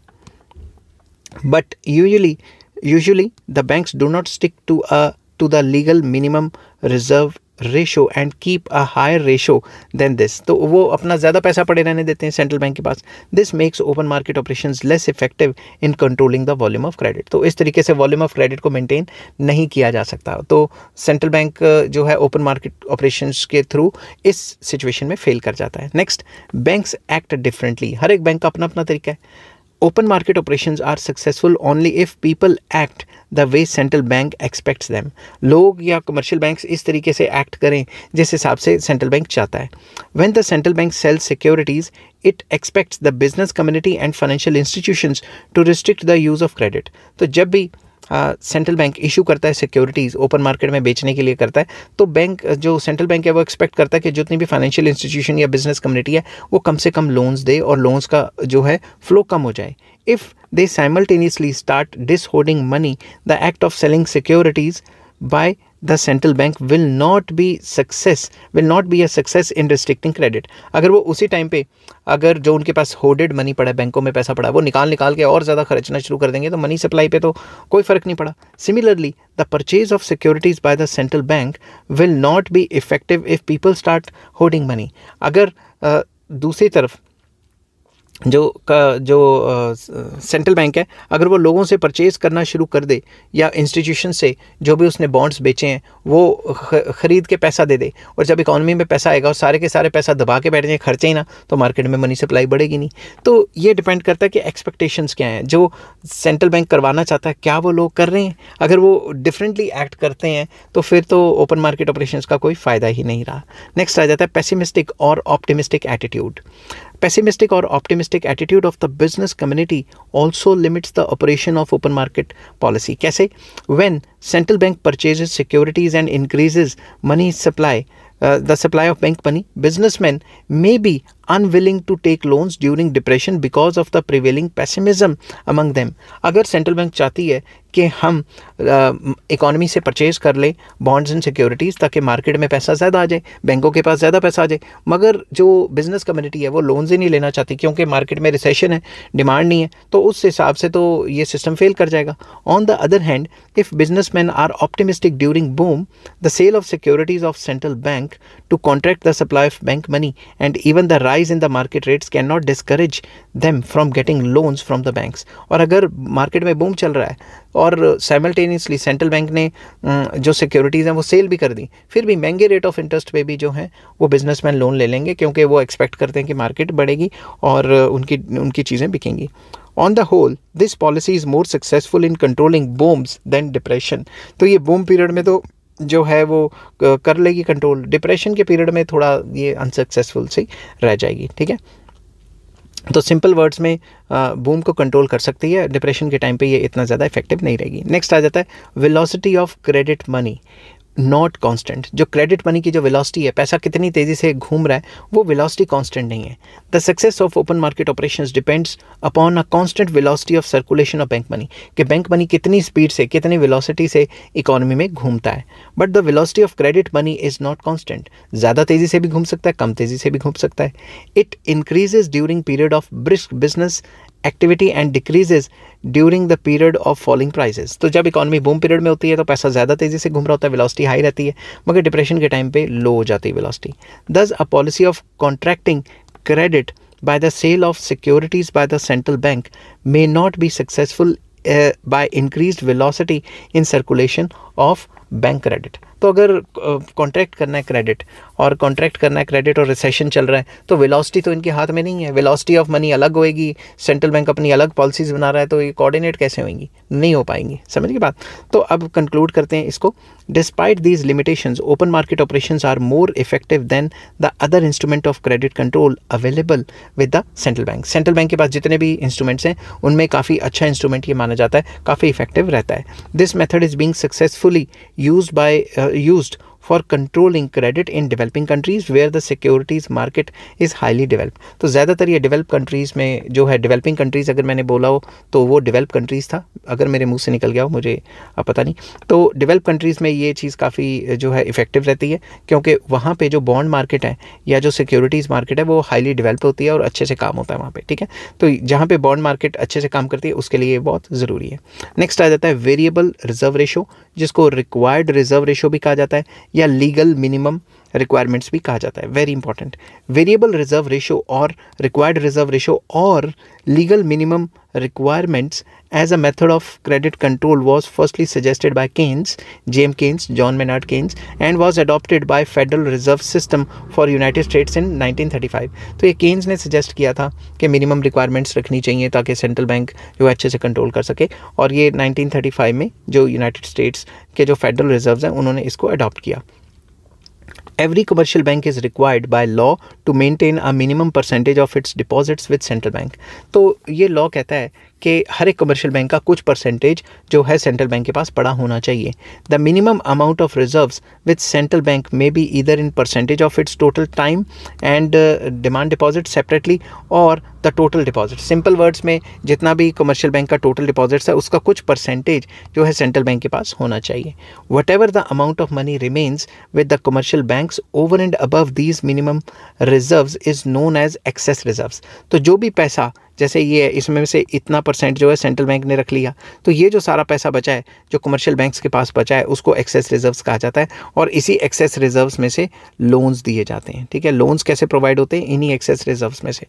But usually the banks do not stick to the legal minimum reserve ratio and keep a higher ratio than this. तो वो अपना ज़्यादा पैसा पड़े रहने देते हैं सेंट्रल बैंक के पास. This makes open market operations less effective in controlling the volume of credit. तो इस तरीके से वॉल्यूम ऑफ क्रेडिट को मेंटेन नहीं किया जा सकता. तो सेंट्रल बैंक जो है ओपन मार्केट ऑपरेशंस के थ्रू इस सिचुएशन में फेल कर जाता है. Next, banks act differently. हर एक बैंक का अपना अपना तरीका है. Open market operations are successful only if people act the way central bank expects them. लोग या commercial banks इस तरीके से act करें जिस हिसाब से central bank चाहता है. When the central bank sells securities, it expects the business community and financial institutions to restrict the use of credit. तो जब भी सेंट्रल बैंक इशू करता है सिक्योरिटीज़ ओपन मार्केट में बेचने के लिए करता है, तो बैंक जो सेंट्रल बैंक है वो एक्सपेक्ट करता है कि जितनी भी फाइनेंशियल इंस्टीट्यूशन या बिजनेस कम्युनिटी है वो कम से कम लोन्स दे और लोन्स का जो है फ्लो कम हो जाए. If they simultaneously start dishoarding money, the act of selling securities by the central bank will not be a success in restricting credit. अगर वो उसी टाइम पे अगर जो उनके पास होल्डेड मनी पड़ा है, बैंकों में पैसा पड़ा है, वो निकाल के और ज़्यादा खर्चना शुरू कर देंगे तो मनी सप्लाई पे तो कोई फ़र्क नहीं पड़ा. Similarly the purchase of securities bye the central bank will not be effective if people start holding money. अगर दूसरी तरफ जो सेंट्रल बैंक है अगर वो लोगों से परचेज़ करना शुरू कर दे या इंस्टीट्यूशन से जो भी उसने बॉन्ड्स बेचे हैं वो ख़रीद के पैसा दे दे, और जब इकोनॉमी में पैसा आएगा और सारे के सारे पैसा दबा के बैठ जाए, खर्चे ही ना, तो मार्केट में मनी सप्लाई बढ़ेगी नहीं. तो ये डिपेंड करता है कि एक्सपेक्टेशंस क्या हैं, जो सेंट्रल बैंक करवाना चाहता है क्या वो लोग कर रहे हैं. अगर वो डिफरेंटली एक्ट करते हैं तो फिर तो ओपन मार्केट ऑपरेशंस का कोई फ़ायदा ही नहीं रहा. नेक्स्ट आ जाता है पेसिमिस्टिक और optimistic attitude. Pessimistic or optimistic attitude of the business community also limits the operation of open market policy. कैसे? When central bank purchases securities and increases money supply, the supply of bank money, businessmen may be unwilling to take loans during depression because of the prevailing pessimism among them. अगर सेंट्रल बैंक चाहती है कि हम इकोनॉमी से परचेज कर ले बॉन्ड्स एंड सिक्योरिटीज़ ताकि मार्केट में पैसा ज़्यादा आ जाए, बैंकों के पास ज़्यादा पैसा आ जाए, मगर जो बिज़नेस कम्युनिटी है वो लोन्स ही नहीं लेना चाहती क्योंकि मार्केट में रिसेशन है, डिमांड नहीं है, तो उस हिसाब से तो ये सिस्टम फेल कर जाएगा. On the other hand, if businessmen are optimistic during boom, the sale of securities of central bank to contract the supply of bank money and even the rise in the market rates cannot discourage them from getting loans from the banks. और अगर मार्केट में बूम चल रहा है और साइमल्टेनियसली सेंट्रल बैंक ने जो सिक्योरिटीज़ हैं वो सेल भी कर दी, फिर भी महंगे रेट ऑफ इंटरेस्ट पे भी जो है वो बिजनेसमैन लोन ले लेंगे क्योंकि वो एक्सपेक्ट करते हैं कि मार्केट बढ़ेगी और उनकी चीज़ें बिकेंगी. On the whole, this policy is more successful in controlling booms than depression. तो ये बूम पीरियड में तो जो है वो कर लेगी कंट्रोल, डिप्रेशन के पीरियड में थोड़ा ये अनसक्सेसफुल सी रह जाएगी. ठीक है, तो सिंपल वर्ड्स में बूम को कंट्रोल कर सकती है, डिप्रेशन के टाइम पे ये इतना ज़्यादा इफेक्टिव नहीं रहेगी. नेक्स्ट आ जाता है velocity of credit money not constant. जो क्रेडिट मनी की जो वेलोसिटी है, पैसा कितनी तेज़ी से घूम रहा है, वो वेलोसिटी कांस्टेंट नहीं है. The success of open market operations depends upon a constant velocity of circulation of bank money, कि बैंक मनी कितनी स्पीड से, कितनी वेलोसिटी से इकोनॉमी में घूमता है. But the velocity of credit money is not constant. ज़्यादा तेज़ी से भी घूम सकता है, कम तेज़ी से भी घूम सकता है. It increases during period of brisk business activity and decreases during the period of falling prices. तो जब इकोनॉमी बूम पीरियड में होती है तो पैसा ज़्यादा तेज़ी से घूम रहा होता है, वेलोसिटी हाई रहती है, मगर डिप्रेशन के टाइम पे लो हो जाती है वेलोसिटी. दस a policy of contracting credit by the sale of securities by the central bank may not be successful by increased velocity in circulation of bank credit. तो अगर कॉन्ट्रैक्ट करना है क्रेडिट और रिसेशन चल रहा है तो वेलोसिटी तो इनके हाथ में नहीं है. वेलोसिटी ऑफ मनी अलग होएगी, सेंट्रल बैंक अपनी अलग पॉलिसीज बना रहा है, तो ये कोऑर्डिनेट कैसे होंगी, नहीं हो पाएंगी. समझ की बात. तो अब कंक्लूड करते हैं इसको. Despite these limitations, open market operations are more effective than the other instrument of credit control available with the central bank. Central bank के पास जितने भी इंस्ट्रूमेंट्स हैं उनमें काफ़ी अच्छा इंस्ट्रूमेंट ये माना जाता है, काफ़ी इफेक्टिव रहता है. This method is being successfully used for controlling credit in developing countries where the securities market is highly developed. तो ज़्यादातर ये डेवलप कंट्रीज़ में जो है, डेवलपिंग कंट्रीज़ अगर मैंने बोला हो तो वो डेवलप कंट्रीज़ था, अगर मेरे मुंह से निकल गया हो मुझे अब पता नहीं. तो डेवलप कंट्रीज़ में ये चीज़ काफ़ी जो है इफेक्टिव रहती है क्योंकि वहाँ पे जो बॉन्ड मार्केट है या जो सिक्योरिटीज़ मार्केट है वो हाईली डेवलप होती है और अच्छे से काम होता है वहाँ पर. ठीक है, तो जहाँ पर बॉन्ड मार्केट अच्छे से काम करती है उसके लिए ये बहुत ज़रूरी है. नेक्स्ट आ जाता है वेरिएबल रिजर्व रेशो, जिसको रिक्वायर्ड रिजर्व रेशो भी कहा जाता है या लीगल मिनिमम रिक्वायरमेंट्स भी कहा जाता है. Very important. Variable reserve ratio और रिक्वायर्ड रिजर्व रेशो और legal minimum requirements as a method of credit control was firstly suggested by Keynes, James Keynes, John Maynard Keynes, and was adopted by Federal Reserve System for United States in 1935. तो ये केन्स ने सजेस्ट किया था कि मिनिमम रिक्वायरमेंट्स रखनी चाहिए ताकि सेंट्रल बैंक जो अच्छे से कंट्रोल कर सके, और ये 1935 में जो यूनाइटेड स्टेट्स के जो फेडरल रिजर्व्स हैं उन्होंने इसको अडॉप्ट किया. Every commercial bank is required by law to maintain a minimum percentage of its deposits with central bank. तो ये लॉ कहता है कि हर एक कमर्शियल बैंक का कुछ परसेंटेज जो है सेंट्रल बैंक के पास पड़ा होना चाहिए. The minimum amount of reserves with central bank may be either in percentage of its total time and demand deposit separately और the total deposit. Simple words में जितना भी कमर्शियल बैंक का टोटल डिपॉजिट्स है उसका कुछ परसेंटेज जो है सेंट्रल बैंक के पास होना चाहिए. Whatever the amount of money remains with the commercial banks over and above these minimum reserves is known as excess reserves. तो जो भी पैसा, जैसे ये इसमें से इतना परसेंट जो है सेंट्रल बैंक ने रख लिया, तो ये जो सारा पैसा बचा है जो कमर्शियल बैंक्स के पास बचा है उसको एक्सेस रिजर्व्स कहा जाता है, और इसी एक्सेस रिजर्व्स में से लोन्स दिए जाते हैं. ठीक है, लोन्स कैसे प्रोवाइड होते हैं, इन्हीं एक्सेस रिजर्व्स में से.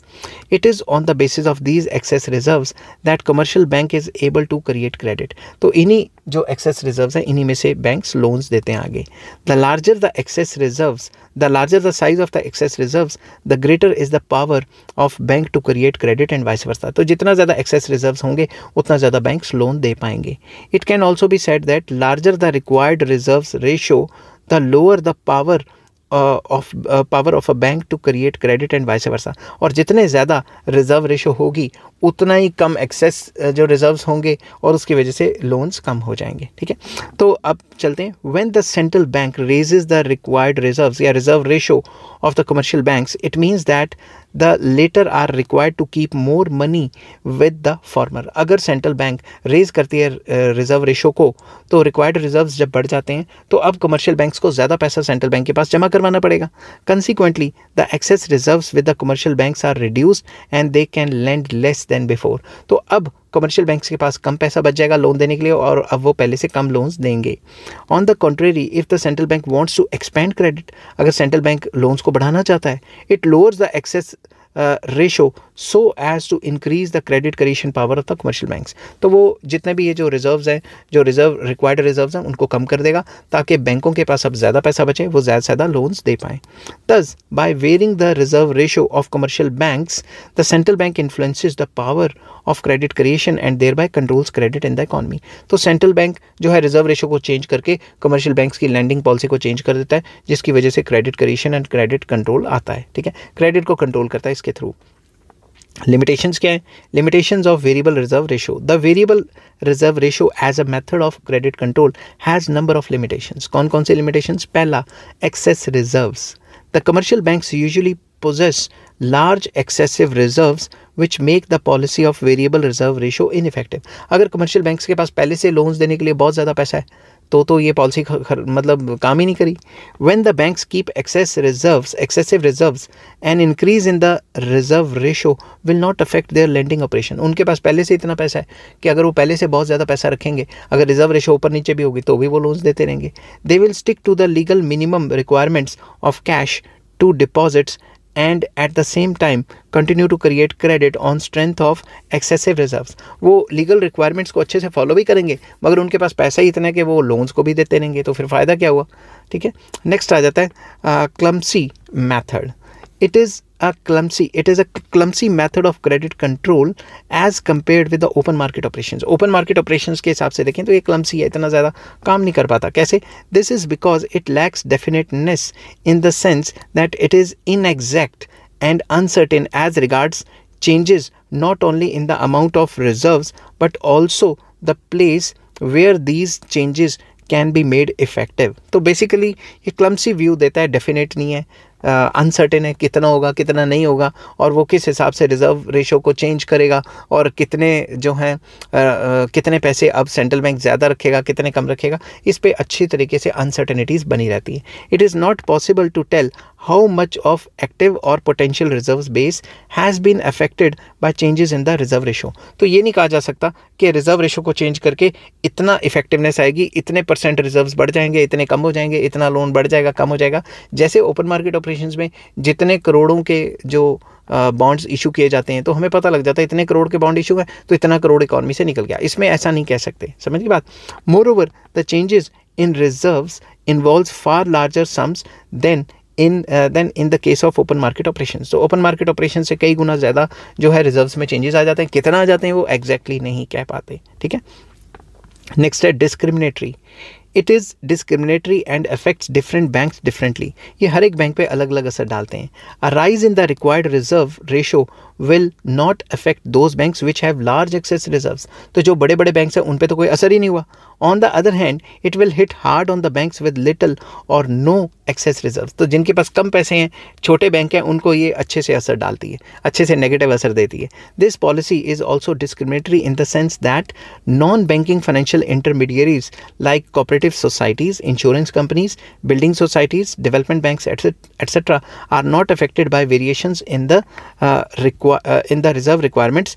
It is on the basis of these excess reserves that commercial bank is able to create credit. तो इन्हीं जो एक्सेस रिजर्व्स हैं इन्हीं में से बैंक्स लोन्स देते हैं आगे. The larger the excess reserves, the larger the size of the excess reserves, the greater is the power of bank to create credit and vice versa. तो जितना ज़्यादा एक्सेस रिजर्व्स होंगे उतना ज़्यादा बैंक्स लोन दे पाएंगे. It can also be said that larger the required reserves ratio the lower the power power of a bank to create credit and vice versa. और जितने ज़्यादा रिजर्व रेशो होगी उतना ही कम एक्सेस जो रिजर्व्स होंगे और उसकी वजह से लोन्स कम हो जाएंगे। ठीक है, तो अब चलते हैं। When the central bank raises the required reserves या reserve ratio of the commercial banks, it means that the latter are required to keep more money with the former. अगर सेंट्रल बैंक रेज करती है रिजर्व रेशो को, तो रिक्वायर्ड रिजर्व्स जब बढ़ जाते हैं तो अब कमर्शियल बैंक्स को ज़्यादा पैसा सेंट्रल बैंक के पास जमा करवाना पड़ेगा। Consequently the excess reserves with the commercial banks are reduced and they can lend less than before. तो अब कमर्शियल बैंक्स के पास कम पैसा बच जाएगा लोन देने के लिए और अब वो पहले से कम लोन्स देंगे। On the contrary, if the central bank wants to expand credit, अगर सेंट्रल बैंक लोन्स को बढ़ाना चाहता है, it lowers the excess ratio so as to increase the credit creation power of the commercial banks. तो वो जितने भी ये जो रिजर्व्स हैं, जो रिक्वायर्ड रिजर्व्स हैं, उनको कम कर देगा ताकि बैंकों के पास अब ज़्यादा पैसा बचे, वो ज़्यादा से ज़्यादा लोन्स दे पाएँ। Thus, by varying the reserve ratio of commercial banks, the central bank influences the power of credit creation and thereby controls credit in the economy. तो सेंट्रल बैंक जो है रिजर्व रेशो को चेंज करके कमर्शियल बैंक्स की लैंडिंग पॉलिसी को चेंज कर देता है, जिसकी वजह से credit creation and credit control आता है। ठीक है, क्रेडिट को कंट्रोल करता है इसके थ्रू। लिमिटेशंस क्या है? Limitations of variable reserve ratio. The variable reserve ratio as a method of credit control has number of limitations. कौन कौन से लिमिटेशंस? पहला, excess reserves. The commercial banks usually possess large excessive reserves which make the policy of variable reserve ratio ineffective. अगर कमर्शियल बैंक्स के पास पहले से लोन्स देने के लिए बहुत ज़्यादा पैसा है तो ये पॉलिसी मतलब काम ही नहीं करी। When the banks keep excessive reserves, an increase in the reserve ratio will not affect their lending operation. उनके पास पहले से इतना पैसा है कि अगर वो पहले से बहुत ज़्यादा पैसा रखेंगे, अगर रिजर्व रेशो ऊपर नीचे भी होगी तो भी वो लोन्स देते रहेंगे। They will stick to the legal minimum requirements of cash to deposits and at the same time continue to create credit on strength of excessive reserves. वो लीगल रिक्वायरमेंट्स को अच्छे से फॉलो भी करेंगे मगर उनके पास पैसा ही इतना है कि वो लोन्स को भी देते रहेंगे, तो फिर फ़ायदा क्या हुआ? ठीक है, नेक्स्ट आ जाता है clumsy method. It is a clumsy method of credit control as compared with the open market operations. Open market operations के हिसाब से देखें तो ये clumsy है, इतना ज़्यादा काम नहीं कर पाता। कैसे? This is because it lacks definiteness in the sense that it is inexact and uncertain as regards changes not only in the amount of reserves but also the place where these changes can be made effective. तो बेसिकली ये क्लम्सी व्यू देता है, डेफिनेट नहीं है, अनसर्टेन है, कितना होगा कितना नहीं होगा और वो किस हिसाब से रिज़र्व रेशो को चेंज करेगा और कितने जो हैं कितने पैसे अब सेंट्रल बैंक ज़्यादा रखेगा कितने कम रखेगा, इस पे अच्छी तरीके से अनसर्टेनिटीज़ बनी रहती है। It is not possible to tell how much of active और potential reserve base has been affected by changes in the reserve ratio. तो ये नहीं कहा जा सकता कि रिजर्व रेशो को चेंज करके इतना इफेक्टिवनेस आएगी, इतने % रिजर्व्स बढ़ जाएंगे, इतने कम हो जाएंगे, इतना लोन बढ़ जाएगा कम हो जाएगा। जैसे ओपन मार्केट ऑपरेशंस में जितने करोड़ों के जो बॉन्ड्स इशू किए जाते हैं तो हमें पता लग जाता है इतने करोड़ के बॉन्ड इशू है तो इतना करोड़ इकॉनमी से निकल गया। इसमें ऐसा नहीं कह सकते, समझ की बात। Moreover the changes in reserves involves far larger sums than in the case of open market operations. तो ओपन मार्केट ऑपरेशन से कई गुना ज़्यादा जो है रिजर्व्स में चेंजेस आ जाते हैं, कितना आ जाते हैं वो एग्जैक्टली नहीं कह पाते। ठीक है, नेक्स्ट है discriminatory. It is discriminatory and affects different banks differently. ये हर एक बैंक पे अलग अलग असर डालते हैं। A rise in the required reserve ratio will not affect those banks which have large access reserves. तो जो बड़े बड़े बैंक्स हैं उन पे तो कोई असर ही नहीं हुआ। On the other hand it will hit hard on the banks with little और नो एक्सेस रिजर्व। तो जिनके पास कम पैसे हैं, छोटे बैंक हैं, उनको ये अच्छे से असर डालती है, अच्छे से नेगेटिव असर देती है। This policy is also discriminatory in the sense that non banking financial intermediaries like cooperative societies, insurance companies, building societies, development banks etc. are not affected by variations in the reserve requirements,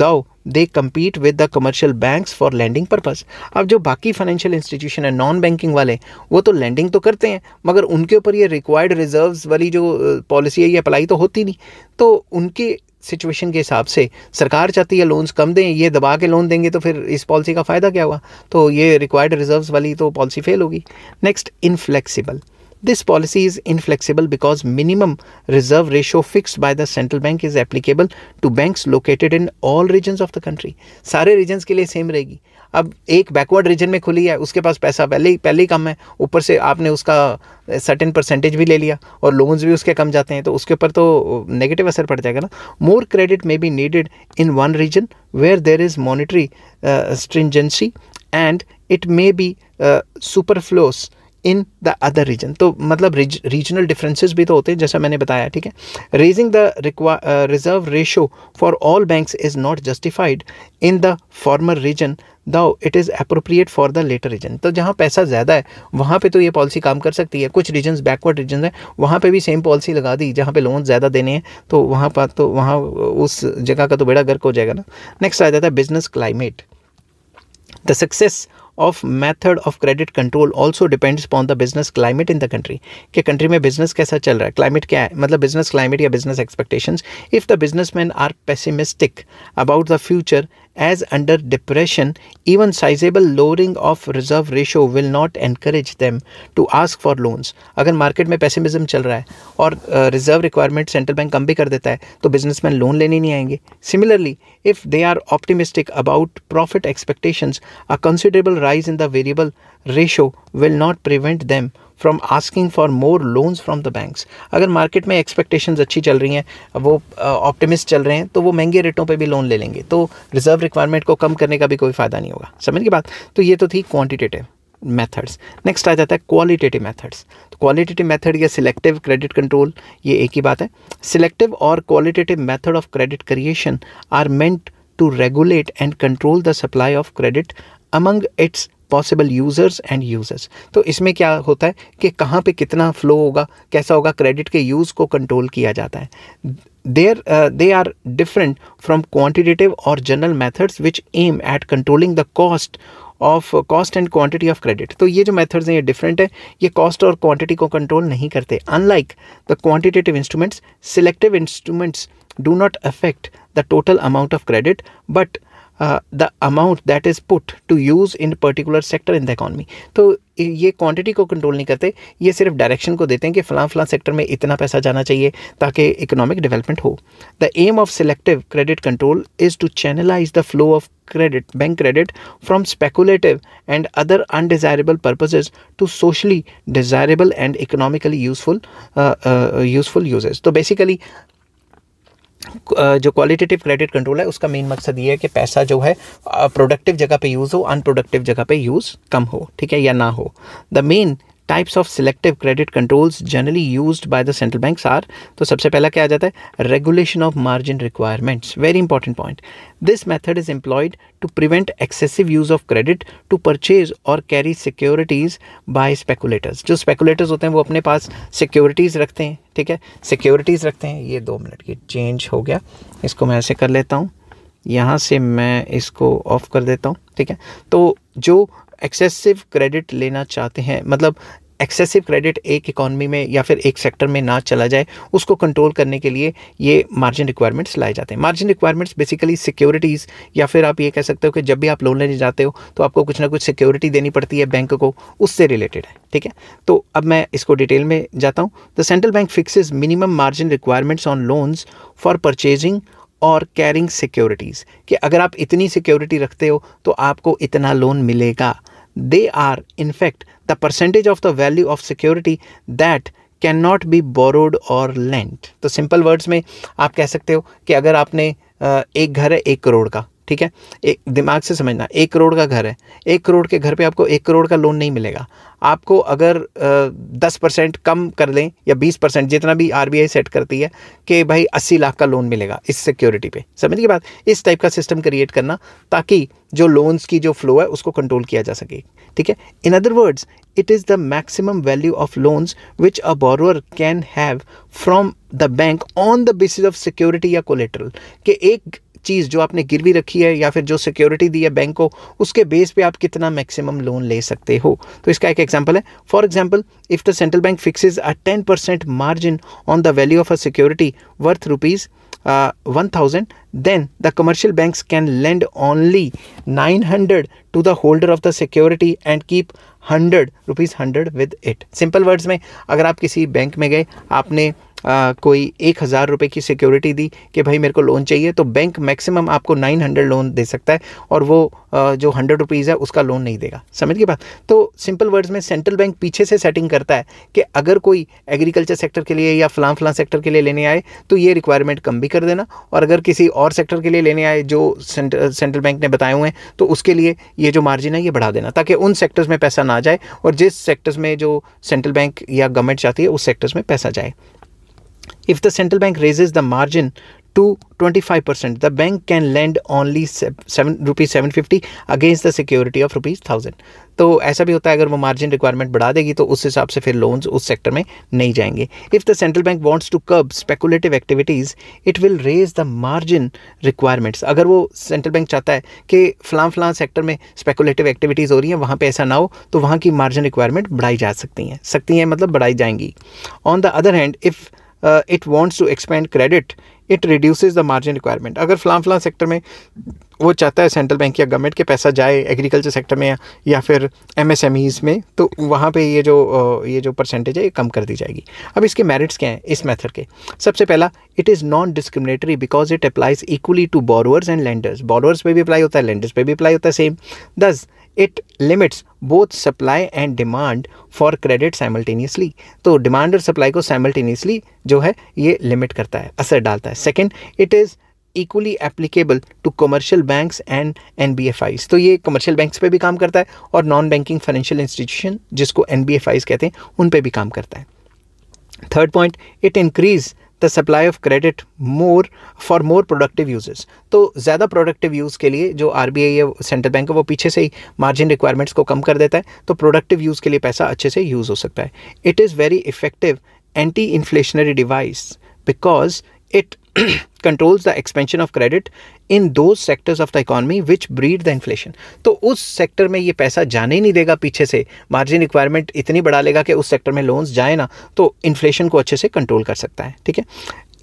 though they compete with the commercial banks for lending purpose. अब जो बाकी फाइनेंशियल इंस्टीट्यूशन है नॉन बैंकिंग वाले, वो तो लैंडिंग तो करते हैं मगर उनके ऊपर ये रिक्वायर्ड रिजर्व्स वाली जो पॉलिसी है ये अप्लाई तो होती नहीं। तो उनके सिचुएशन के हिसाब से सरकार चाहती है लोन्स कम दें, ये दबा के लोन देंगे तो फिर इस पॉलिसी का फ़ायदा क्या हुआ? तो ये रिक्वायर्ड रिजर्व्स वाली तो पॉलिसी फेल होगी। Next, inflexible. This policy is inflexible because minimum reserve ratio fixed by the central bank is applicable to banks located in all regions of the country. सारे regions के लिए same रहेगी. अब एक बैकवर्ड रीजन में खुली है, उसके पास पैसा पहले ही कम है, ऊपर से आपने उसका सर्टेन परसेंटेज भी ले लिया और लोन्स भी उसके कम जाते हैं, तो उसके ऊपर तो नेगेटिव असर पड़ जाएगा ना. More credit may be needed in one region where there is monetary stringency and it may be superfluous in the other region. तो मतलब रीजनल डिफरेंसेस भी तो होते हैं, जैसा मैंने बताया. ठीक है, raising the reserve ratio for all banks is not justified in the former reason though it is appropriate for the latter reason. तो जहाँ पैसा ज़्यादा है वहाँ पे तो ये पॉलिसी काम कर सकती है. कुछ रीजन्स बैकवर्ड रीजन है, वहाँ पे भी सेम पॉलिसी लगा दी. जहाँ पे लोन ज़्यादा देने हैं तो वहाँ उस जगह का तो बेड़ा गर्क हो जाएगा ना. नेक्स्ट आ जाता है business climate. The success of method of credit control also depends upon the business climate in the country. कि country में business कैसा चल रहा है, climate क्या है, मतलब business climate या business expectations. If the businessmen are pessimistic about the future as under depression, even sizable lowering of reserve ratio will not encourage them to ask for loans. अगर market में pessimism चल रहा है और reserve requirement central bank कम भी कर देता है तो businessmen लोन लेने नहीं आएंगे. Similarly, if they are optimistic about profit expectations, a considerable rise in the variable ratio will not prevent them from asking for more loans from the banks. अगर मार्केट में एक्सपेक्टेशंस अच्छी चल रही हैं, वो ऑप्टिमिस्ट चल रहे हैं, तो वो महंगे रेटों पे भी लोन ले लेंगे, तो रिजर्व रिक्वायरमेंट को कम करने का भी कोई फ़ायदा नहीं होगा. समझ की बात. तो ये तो थी क्वांटिटेटिव मेथड्स. नेक्स्ट आ जाता है क्वालिटेटिव मेथड्स. तो क्वालिटेटिव मेथड या सिलेक्टिव क्रेडिट कंट्रोल, ये एक ही बात है. सिलेक्टिव और qualitative method of credit creation are meant to regulate and control the supply of credit among its possible users and users. तो इसमें क्या होता है कि कहाँ पे कितना फ्लो होगा, कैसा होगा, क्रेडिट के यूज़ को कंट्रोल किया जाता है. they are different from quantitative or general methods which aim at controlling the cost and quantity of credit. तो ये जो methods हैं ये different है, ये cost और quantity को control नहीं करते. Unlike the quantitative instruments, selective instruments do not affect the total amount of credit but the amount that is put to use in particular sector in the economy. तो ये क्वांटिटी को कंट्रोल नहीं करते, ये सिर्फ डायरेक्शन को देते हैं कि फलां सेक्टर में इतना पैसा जाना चाहिए ताकि इकोनॉमिक डेवलपमेंट हो. The aim of selective credit control is to channelize the flow of credit, bank credit from speculative and other undesirable purposes to socially desirable and economically useful uses. तो बेसिकली जो क्वालिटेटिव क्रेडिट कंट्रोल है उसका मेन मकसद ये है कि पैसा जो है प्रोडक्टिव जगह पे यूज़ हो, अनप्रोडक्टिव जगह पे यूज़ कम हो, ठीक है, या ना हो. The main types of selective credit controls generally used by the central banks are. तो सबसे पहला क्या आ जाता है, regulation of margin requirements. Very important point. This method is employed to prevent excessive use of credit to purchase और कैरी सिक्योरिटीज़ बाय स्पेकुलेटर्स. जो स्पेकुलेटर्स होते हैं वो अपने पास सिक्योरिटीज़ रखते हैं, ठीक है, सिक्योरिटीज़ रखते हैं. ये 2 मिनट की चेंज हो गया, इसको मैं ऐसे कर लेता हूँ, यहाँ से मैं इसको ऑफ कर देता हूँ, ठीक है. तो जो एक्सेसिव क्रेडिट लेना चाहते हैं, मतलब एक्सेसिव क्रेडिट एक इकॉनमी में या फिर एक सेक्टर में ना चला जाए, उसको कंट्रोल करने के लिए ये मार्जिन रिक्वायरमेंट्स लाए जाते हैं. मार्जिन रिक्वायरमेंट्स बेसिकली सिक्योरिटीज़, या फिर आप ये कह सकते हो कि जब भी आप लोन लेने जाते हो तो आपको कुछ ना कुछ सिक्योरिटी देनी पड़ती है बैंक को, उससे रिलेटेड है, ठीक है. तो अब मैं इसको डिटेल में जाता हूँ. The central bank fixes minimum margin requirements on loans for purchasing और कैरिंग सिक्योरिटीज़, कि अगर आप इतनी सिक्योरिटी रखते हो तो आपको इतना लोन मिलेगा. They are in fact the percentage of the value of security that cannot be borrowed or lent. तो सिंपल वर्ड्स में आप कह सकते हो कि अगर आपने एक घर है 1 करोड़ का, ठीक है, एक दिमाग से समझना, 1 करोड़ का घर है, 1 करोड़ के घर पे आपको 1 करोड़ का लोन नहीं मिलेगा. आपको अगर 10% कम कर लें या 20%, जितना भी RBI सेट करती है कि भाई 80 लाख का लोन मिलेगा इस सिक्योरिटी पे. समझ की बात. इस टाइप का सिस्टम क्रिएट करना ताकि जो लोन्स की जो फ्लो है उसको कंट्रोल किया जा सके, ठीक है. इन other words, it is the maximum value of loans which a borrower can have from the bank on the basis of security या कोलेटरल. कि एक चीज़ जो आपने गिरवी रखी है या फिर जो सिक्योरिटी दी है बैंक को, उसके बेस पे आप कितना मैक्सिमम लोन ले सकते हो। तो इसका एक एग्जांपल है, for example if the central bank fixes a 10% margin on the value of a security worth rupees 1000, then the commercial banks can lend only 900 to the holder of the security and keep 100 with it। Simple words में, अगर आप किसी बैंक में गए, आपने कोई 1000 रुपये की सिक्योरिटी दी कि भाई मेरे को लोन चाहिए, तो बैंक मैक्सिमम आपको 900 लोन दे सकता है और वो जो 100 रुपीज़ है उसका लोन नहीं देगा। समझ गए बात। तो सिंपल वर्ड्स में सेंट्रल बैंक पीछे से सेटिंग करता है कि अगर कोई एग्रीकल्चर सेक्टर के लिए या फलां सेक्टर के लिए लेने आए तो ये रिक्वायरमेंट कम भी कर देना, और अगर किसी और सेक्टर के लिए लेने आए जो सेंट्रल बैंक ने बताए हुए हैं तो उसके लिए ये जो मार्जिन है ये बढ़ा देना, ताकि उन सेक्टर्स में पैसा ना जाए और जिस सेक्टर्स में जो सेंट्रल बैंक या गवर्नमेंट चाहती है उस सेक्टर्स में पैसा जाए। If the central bank raises the margin to 25%, the bank can lend only rupees 750 against the security of rupees 1000। तो ऐसा भी होता है, अगर वो मार्जिन रिक्वायरमेंट बढ़ा देगी तो उस हिसाब से फिर लोन्स उस सेक्टर में नहीं जाएंगे। If the central bank wants to curb speculative activities it will raise the margin requirements. अगर वो सेंट्रल बैंक चाहता है कि फलां सेक्टर में स्पेकुलेटिव एक्टिविटीज़ हो रही हैं, वहाँ पे ऐसा ना हो, तो वहाँ की मार्जिन रिक्वायरमेंट बढ़ाई जा सकती हैं मतलब बढ़ाई जाएंगी। On the other hand if it wants to expand credit, it reduces the margin requirement। अगर फलां सेक्टर में वो चाहता है सेंट्रल बैंक या गवर्नमेंट के पैसा जाए एग्रीकल्चर सेक्टर में या फिर MSMEs में, तो वहाँ पे ये जो परसेंटेज है ये कम कर दी जाएगी। अब इसके मेरिट्स क्या हैं इस मेथड के? सबसे पहला, it is non discriminatory because it applies equally to borrowers and lenders. Borrowers पे भी अप्लाई होता है, लेंडर्स पे भी अप्लाई होता है same. Thus, it limits both supply and demand for credit simultaneously. तो डिमांड और सप्लाई को साइमल्टेनियसली जो है ये लिमिट करता है, असर डालता है। Second, it is equally applicable to commercial banks and NBFIs। तो ये कमर्शियल बैंक्स पे भी काम करता है और नॉन बैंकिंग फाइनेंशियल इंस्टीट्यूशन जिसको NBFIs कहते हैं उन पे भी काम करता है। Third point, it increase the supply of credit for more productive uses. तो ज़्यादा प्रोडक्टिव यूज़ के लिए जो RBI या सेंट्रल बैंक है वो पीछे से ही मार्जिन रिक्वायरमेंट्स को कम कर देता है, तो प्रोडक्टिव यूज़ के लिए पैसा अच्छे से यूज़ हो सकता है। It is very effective anti inflationary device because it controls the expansion of credit in those sectors of the economy which breed the inflation। तो उस सेक्टर में ये पैसा जाने ही नहीं देगा, पीछे से मार्जिन रिक्वायरमेंट इतनी बढ़ा लेगा कि उस सेक्टर में लोन्स जाए ना, तो इन्फ्लेशन को अच्छे से कंट्रोल कर सकता है। ठीक है,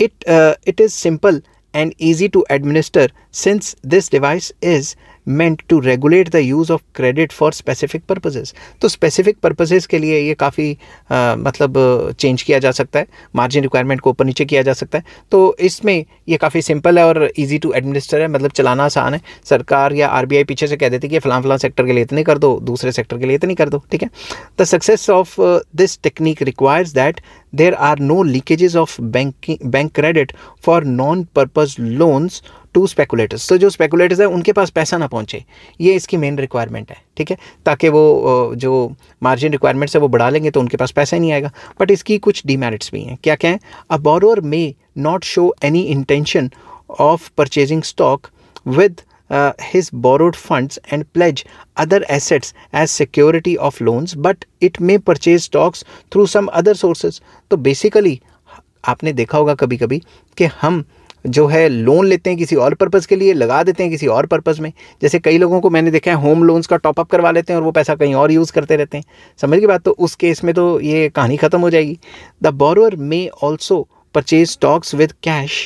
it is simple and easy to administer since this device is meant to regulate the use of credit for specific purposes। तो specific purposes के लिए ये काफ़ी मतलब चेंज किया जा सकता है, मार्जिन रिक्वायरमेंट को ऊपर नीचे किया जा सकता है। तो इसमें ये काफ़ी सिंपल है और इजी टू एडमिनिस्टर है, मतलब चलाना आसान है। सरकार या RBI पीछे से कह देती है कि फलां सेक्टर के लिए इतने कर दो, दूसरे सेक्टर के लिए इतनी कर दो। ठीक है, the success of this technique requires that there are no leakages of bank credit for non-purpose loans to speculators। तो जो speculators है उनके पास पैसा ना पहुंचे, ये इसकी मेन रिक्वायरमेंट है। ठीक है, ताकि वो जो मार्जिन रिक्वायरमेंट्स है वो बढ़ा लेंगे तो उनके पास पैसा ही नहीं आएगा। बट इसकी कुछ डीमेरिट्स भी हैं। क्या क्या है? A borrower may not show any intention of purchasing stock with his borrowed funds and pledge other assets as security of loans, but it may purchase stocks through some other sources। तो बेसिकली आपने देखा होगा कभी कभी कि हम जो है लोन लेते हैं किसी और पर्पज़ के लिए, लगा देते हैं किसी और पर्पज़ में। जैसे कई लोगों को मैंने देखा है होम लोन्स का टॉपअप करवा लेते हैं और वो पैसा कहीं और यूज़ करते रहते हैं। समझ की बात? तो उस केस में तो ये कहानी ख़त्म हो जाएगी। The borrower may also purchase stocks with cash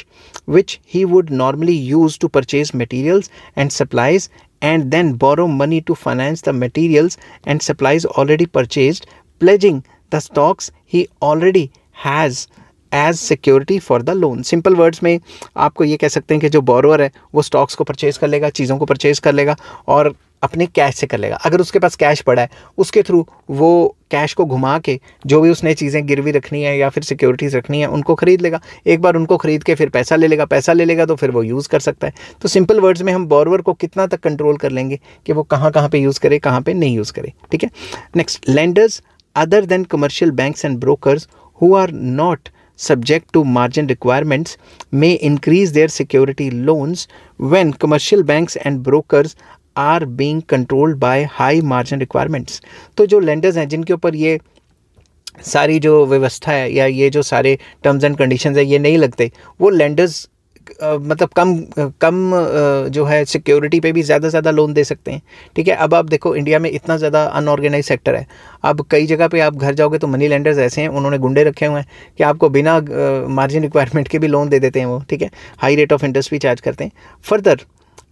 which he would normally use to purchase materials and supplies and then borrow money to finance the materials and supplies already purchased, pledging the stocks he already has as security for the loan. Simple words में आपको ये कह सकते हैं कि जो बोरोअर है वो स्टॉक्स को परचेज़ कर लेगा, चीज़ों को परचेज़ कर लेगा और अपने कैश से कर लेगा। अगर उसके पास कैश पड़ा है उसके थ्रू वो कैश को घुमा के जो भी उसने चीज़ें गिरवी रखनी है या फिर सिक्योरिटीज़ रखनी है उनको ख़रीद लेगा। एक बार उनको ख़रीद के फिर पैसा ले लेगा तो फिर वो यूज़ कर सकता है। तो सिंपल वर्ड्स में हम बोरोअर को कितना तक कंट्रोल कर लेंगे कि वो कहाँ पे यूज़ करे, कहाँ पे नहीं यूज़ करे। ठीक है, next, lenders other than commercial banks and brokers who are not subject to margin requirements may increase their security loans when commercial banks and brokers are being controlled by high margin requirements। तो जो lenders हैं जिनके ऊपर ये सारी जो व्यवस्था है या ये जो सारे टर्म्स एंड कंडीशंस है ये नहीं लगते, वो lenders मतलब जो है सिक्योरिटी पे भी ज़्यादा लोन दे सकते हैं, ठीक है। अब आप देखो इंडिया में इतना ज़्यादा अनऑर्गेनाइज सेक्टर है, अब कई जगह पे आप घर जाओगे तो मनी लेंडर्स ऐसे हैं, उन्होंने गुंडे रखे हुए हैं कि आपको बिना मार्जिन रिक्वायरमेंट के भी लोन दे देते हैं वो, ठीक है। हाई रेट ऑफ इंटरेस्ट भी चार्ज करते हैं। Further,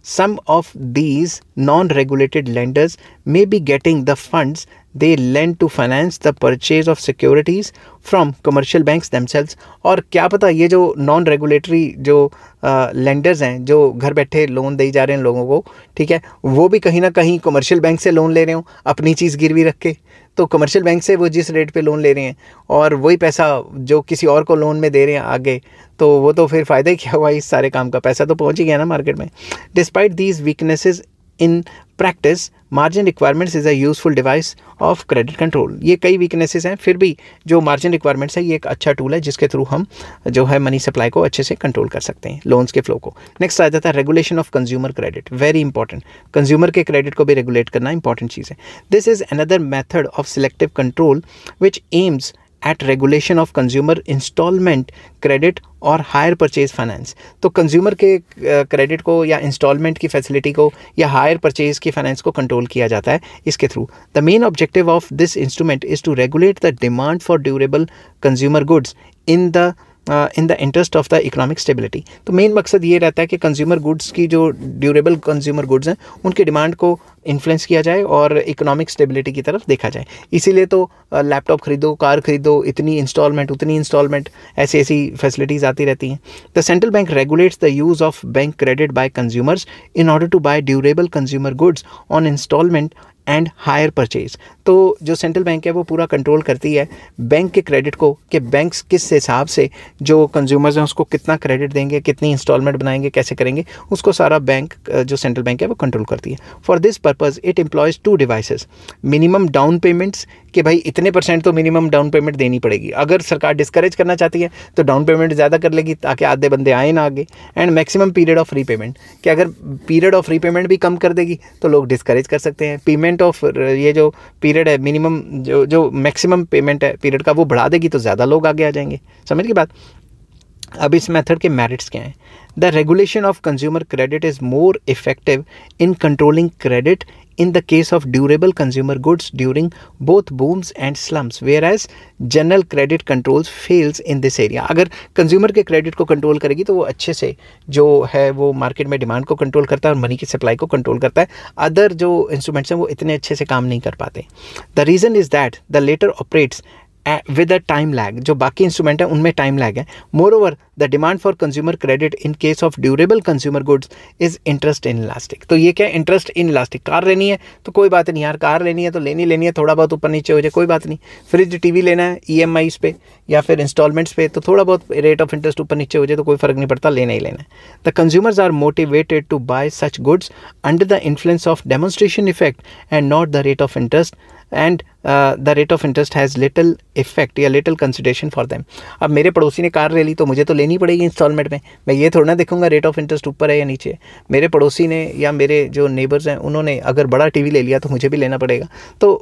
some of these non-regulated lenders may be getting the funds they lend to finance the purchase of securities from commercial banks themselves। और क्या पता ये जो नॉन रेगुलेटरी जो लेंडर्स हैं, जो घर बैठे लोन दे जा रहे हैं लोगों को, ठीक है, वो भी कहीं ना कहीं कमर्शियल बैंक से लोन ले रहे हो अपनी चीज़ गिरवी रख के। तो कमर्शियल बैंक से वो जिस रेट पे लोन ले रहे हैं और वही पैसा जो किसी और को लोन में दे रहे हैं आगे, तो वो तो फिर फ़ायदा ही क्या हुआ, इस सारे काम का पैसा तो पहुंच ही गया ना मार्केट में। Despite these weaknesses in practice, margin requirements is a useful device of credit control. ये कई वीकनेसेस हैं, फिर भी जो मार्जिन रिक्वायरमेंट्स है ये एक अच्छा टूल है जिसके थ्रू हम जो है मनी सप्लाई को अच्छे से कंट्रोल कर सकते हैं, लोन्स के फ्लो को। नेक्स्ट आ जाता है regulation of consumer credit, very important. Consumer के क्रेडिट को भी रेगुलेट करना इंपॉर्टेंट चीज़ है। This is another method of selective control which aims at regulation of consumer instalment credit और हायर परचेज फाइनेंस। तो कंज्यूमर के क्रेडिट को या इंस्टॉलमेंट की फैसिलिटी को या हायर परचेज की फाइनेंस को कंट्रोल किया जाता है इसके through. The main objective of this instrument is to regulate the demand for durable consumer goods in the interest of the economic stability. तो मेन मकसद ये रहता है कि कंज्यूमर गुड्स की जो ड्यूरेबल कंज्यूमर गुड्स हैं उनकी डिमांड को इन्फ्लुएंस किया जाए और इकोनॉमिक स्टेबिलिटी की तरफ देखा जाए। इसीलिए तो लैपटॉप खरीदो, कार खरीदो, इतनी इंस्टॉलमेंट उतनी इंस्टॉलमेंट, ऐसी फैसिलिटीज़ आती रहती हैं। The central bank regulates the use of bank credit by consumers in order to buy durable consumer goods on instalment and hire purchase. तो जो सेंट्रल बैंक है वो पूरा कंट्रोल करती है बैंक के क्रेडिट को, कि बैंक्स किस हिसाब से जो कंज्यूमर्स हैं उसको कितना क्रेडिट देंगे, कितनी इंस्टॉलमेंट बनाएंगे, कैसे करेंगे, उसको सारा बैंक जो सेंट्रल बैंक है वो कंट्रोल करती है। For this purpose it employs two devices, minimum down payments, कि भाई इतने % तो मिनिमम डाउन पेमेंट देनी पड़ेगी। अगर सरकार डिस्करेज करना चाहती है तो डाउन पेमेंट ज़्यादा कर लेगी ताकि आधे बंदे आए ना आगे। And maximum period of repayment, कि अगर पीरियड ऑफ रीपेमेंट भी कम कर देगी तो लोग डिस्करेज कर सकते हैं। पेमेंट ऑफ ये जो पीरियड है मिनिमम जो मैक्सिमम पेमेंट है पीरियड का वो बढ़ा देगी तो ज़्यादा लोग आगे आ जाएंगे। समझ की बात। अब इस मेथड के मेरिट्स क्या हैं? The regulation of consumer credit is more effective in controlling credit in the case of durable consumer goods during both booms and slumps, whereas general credit controls fails in this area। अगर कंज्यूमर के क्रेडिट को कंट्रोल करेगी तो वो अच्छे से जो है वो मार्केट में डिमांड को कंट्रोल करता है और मनी की सप्लाई को कंट्रोल करता है। अदर जो इंस्ट्रूमेंट्स हैं वो इतने अच्छे से काम नहीं कर पाते। The reason is that the latter operates with a time lag, जो बाकी इंस्ट्रूमेंट है उनमें टाइम लैग है। Moreover the demand for consumer credit in case of durable consumer goods is interest inelastic. तो ये क्या है? Interest in elastic. कार लेनी है तो कोई बात नहीं यार, कार लेनी है तो लेनी है, थोड़ा बहुत ऊपर नीचे हो जाए कोई बात नहीं। फ्रिज टीवी लेना है EMIs पे या फिर इंस्टॉलमेंट्स पे तो थोड़ा बहुत रेट ऑफ इंटरेस्ट ऊपर नीचे हो जाए तो कोई फर्क नहीं पड़ता, लेना ही लेना है। The consumers are motivated to buy such goods under the influence of demonstration effect and not the rate of interest, and the rate of interest has little effect या लिटिल कंसिडरेशन फॉर देम। अब मेरे पड़ोसी ने कार ले ली तो मुझे तो लेनी पड़ेगी इंस्टॉलमेंट में, मैं ये थोड़ा ना देखूंगा रेट ऑफ इंटरेस्ट ऊपर है या नीचे। मेरे पड़ोसी ने या मेरे जो नेबर्स हैं उन्होंने अगर बड़ा टीवी ले लिया तो मुझे भी लेना पड़ेगा। तो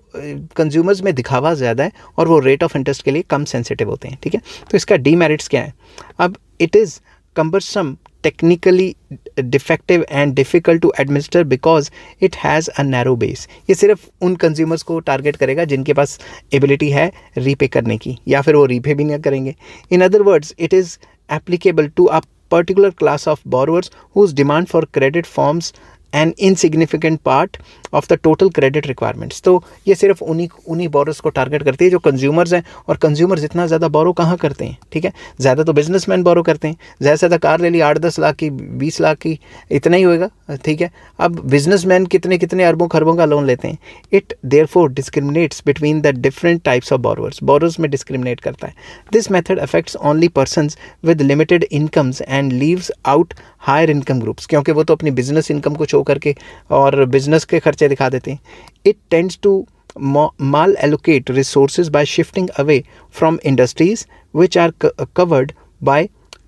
कंज्यूमर्स में दिखावा ज़्यादा है और वो रेट ऑफ इंटरेस्ट के लिए कम सेंसिटिव होते हैं, ठीक है। तो इसका डीमेरिट्स क्या है? अब it is cumbersome, technically defective and difficult to administer because it has a narrow base। ये सिर्फ उन कंज्यूमर्स को टारगेट करेगा जिनके पास एबिलिटी है रीपे करने की, या फिर वो रीपे भी नहीं करेंगे। In other words it is applicable to a particular class of borrowers whose demand for credit forms an insignificant part of the total credit requirements। तो ये सिर्फ उन्हीं बोरोस को टारगेट करती है जो कंज्यूमर्स हैं, और कंज्यूमर्स इतना ज़्यादा बोरो कहाँ करते हैं, ठीक है। ज़्यादा तो बिजनेसमैन बोरो करते हैं, ज़्यादा से ज़्यादा कार ले ली 8-10 लाख की, 20 लाख की, इतना ही होएगा, ठीक है। अब बिजनेसमैन कितने अरबों खरबों का लोन लेते हैं। It therefore discriminates between the different types of borrowers में डिस्क्रिमिनेट करता है। This method affects only persons with limited incomes and leaves out higher income groups, क्योंकि वो तो अपनी बिजनेस इनकम को शो करके और बिजनेस के खर्चे दिखा देते हैं। It tends to mal allocate resources by shifting away from industries which are covered by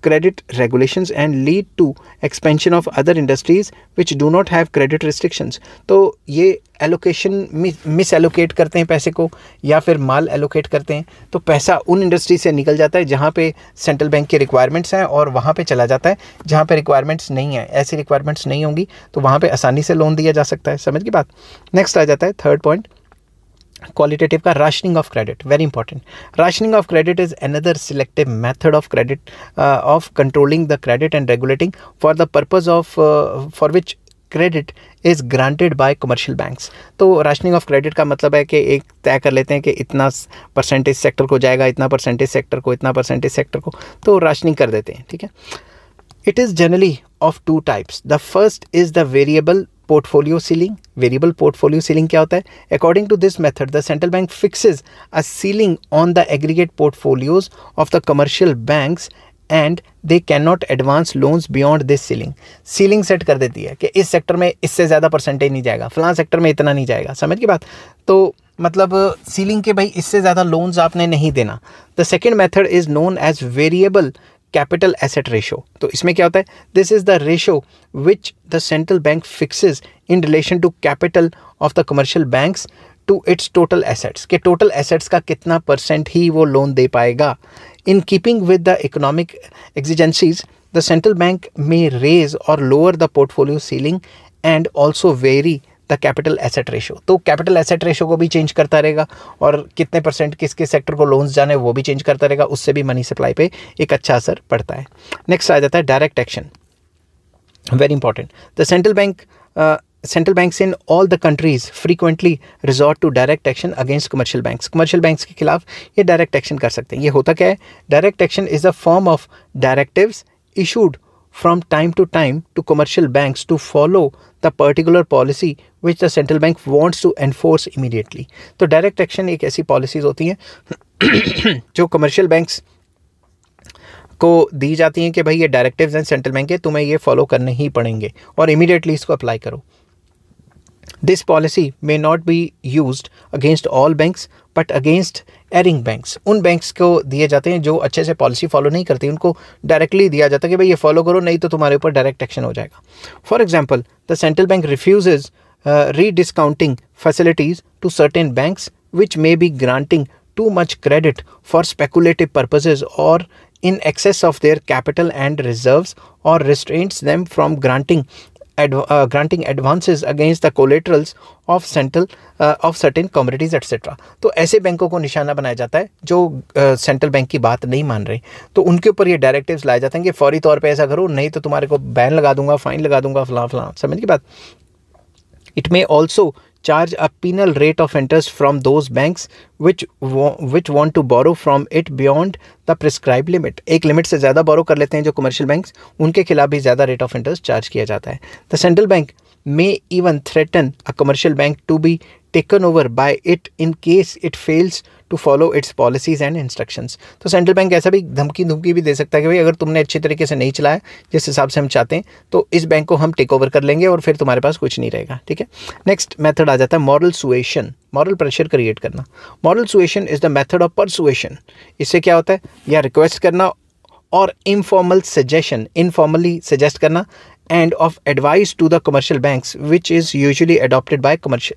credit regulations and lead to expansion of other industries which do not have credit restrictions. तो ये एलोकेशन मिस एलोकेट करते हैं पैसे को, या फिर माल एलोकेट करते हैं, तो पैसा उन इंडस्ट्री से निकल जाता है जहाँ पे सेंट्रल बैंक के रिक्वायरमेंट्स हैं और वहाँ पे चला जाता है जहाँ पे रिक्वायरमेंट्स नहीं है। ऐसी रिक्वायरमेंट्स नहीं होंगी तो वहाँ पे आसानी से लोन दिया जा सकता है। समझ की बात। नेक्स्ट आ जाता है थर्ड पॉइंट क्वालिटेटिव का, rationing of credit. Very important. Rationing of credit is another selective method of credit of controlling the credit and regulating for the purpose of for which credit is granted by commercial banks. तो राशनिंग ऑफ क्रेडिट का मतलब है कि एक तय कर लेते हैं कि इतना परसेंटेज सेक्टर को जाएगा, इतना परसेंटेज सेक्टर को, इतना परसेंटेज सेक्टर को, तो राशनिंग कर देते हैं। ठीक है। It is generally of two types. The first is the variable portfolio ceiling. Variable portfolio ceiling क्या होता है? According to this method the central bank fixes a ceiling on the aggregate portfolios of the commercial banks and they can not advance loans beyond this ceiling. Ceiling set कर देती है कि इस सेक्टर में इससे ज़्यादा परसेंटेज नहीं जाएगा, फलां सेक्टर में इतना नहीं जाएगा। समझ की बात। तो मतलब सीलिंग के भाई इससे ज़्यादा लोन्स आपने नहीं देना। The second method is known as variable capital asset ratio. तो इसमें क्या होता है? This is the ratio which the central bank fixes in relation to capital of the commercial banks to its total assets, के टोटल एसेट्स का कितना परसेंट ही वो लोन दे पाएगा। In keeping with the economic exigencies the central bank may raise और lower the portfolio ceiling and also very the capital asset ratio. तो कैपिटल एसेट रेशो को भी चेंज करता रहेगा और कितने परसेंट किसके सेक्टर को लोन्स जाने वो भी चेंज करता रहेगा, उससे भी मनी सप्लाई पे एक अच्छा असर पड़ता है। नेक्स्ट आ जाता है direct action. Very important. The central banks in all the countries frequently resort to direct action against commercial banks. Commercial banks के खिलाफ ये डायरेक्ट एक्शन कर सकते हैं। ये होता क्या है? Direct action is a form of directives issued from time to commercial banks to follow the particular policy which the central bank wants to enforce immediately. तो डायरेक्ट एक्शन एक ऐसी पॉलिसीज होती हैं जो कमर्शियल बैंक्स को दी जाती हैं कि भाई ये डायरेक्टिव्स हैं सेंट्रल बैंक के, तुम्हें ये फॉलो करने ही पड़ेंगे और इमीडिएटली इसको अप्लाई करो। This policy may not be used against all banks but against erring banks. उन बैंक्स को दिए जाते हैं जो अच्छे से पॉलिसी फॉलो नहीं करती, उनको डायरेक्टली दिया जाता है कि भाई ये फॉलो करो, नहीं तो तुम्हारे ऊपर डायरेक्ट एक्शन हो जाएगा। For example the central bank refuses rediscounting facilities to certain banks which may be granting too much credit for speculative purposes or in excess of their capital and reserves, or restrains them from granting advances against the collaterals of certain commodities etc. तो ऐसे बैंकों को निशाना बनाया जाता है जो सेंट्रल बैंक की बात नहीं मान रहे, तो उनके ऊपर ये डायरेक्टिव्स लाए जाते हैं कि फौरी तौर पे ऐसा करो, नहीं तो तुम्हारे को बैन लगा दूंगा, फाइन लगा दूंगा, फलां। समझ की बात। It may also charge a penal rate of interest from those banks which want to borrow from it beyond the prescribed limit. एक लिमिट से ज़्यादा बोरो कर लेते हैं जो कमर्शियल बैंक्स, उनके खिलाफ भी ज़्यादा रेट ऑफ इंटरेस्ट चार्ज किया जाता है। The central bank may even threaten a commercial bank to be taken over by it in case it fails to follow its policies and instructions. तो सेंट्रल बैंक ऐसा भी धमकी भी दे सकता है कि भाई अगर तुमने अच्छे तरीके से नहीं चलाया जिस हिसाब से हम चाहते हैं तो इस बैंक को हम टेक ओवर कर लेंगे और फिर तुम्हारे पास कुछ नहीं रहेगा। ठीक है। नेक्स्ट मेथड आ जाता है moral suasion, moral pressure create करना। Moral suasion is the method of persuasion. इससे क्या होता है? या रिक्वेस्ट करना और इनफॉर्मल सजेशन, इनफॉर्मली सजेस्ट करना and of advice to the commercial banks which is usually adopted by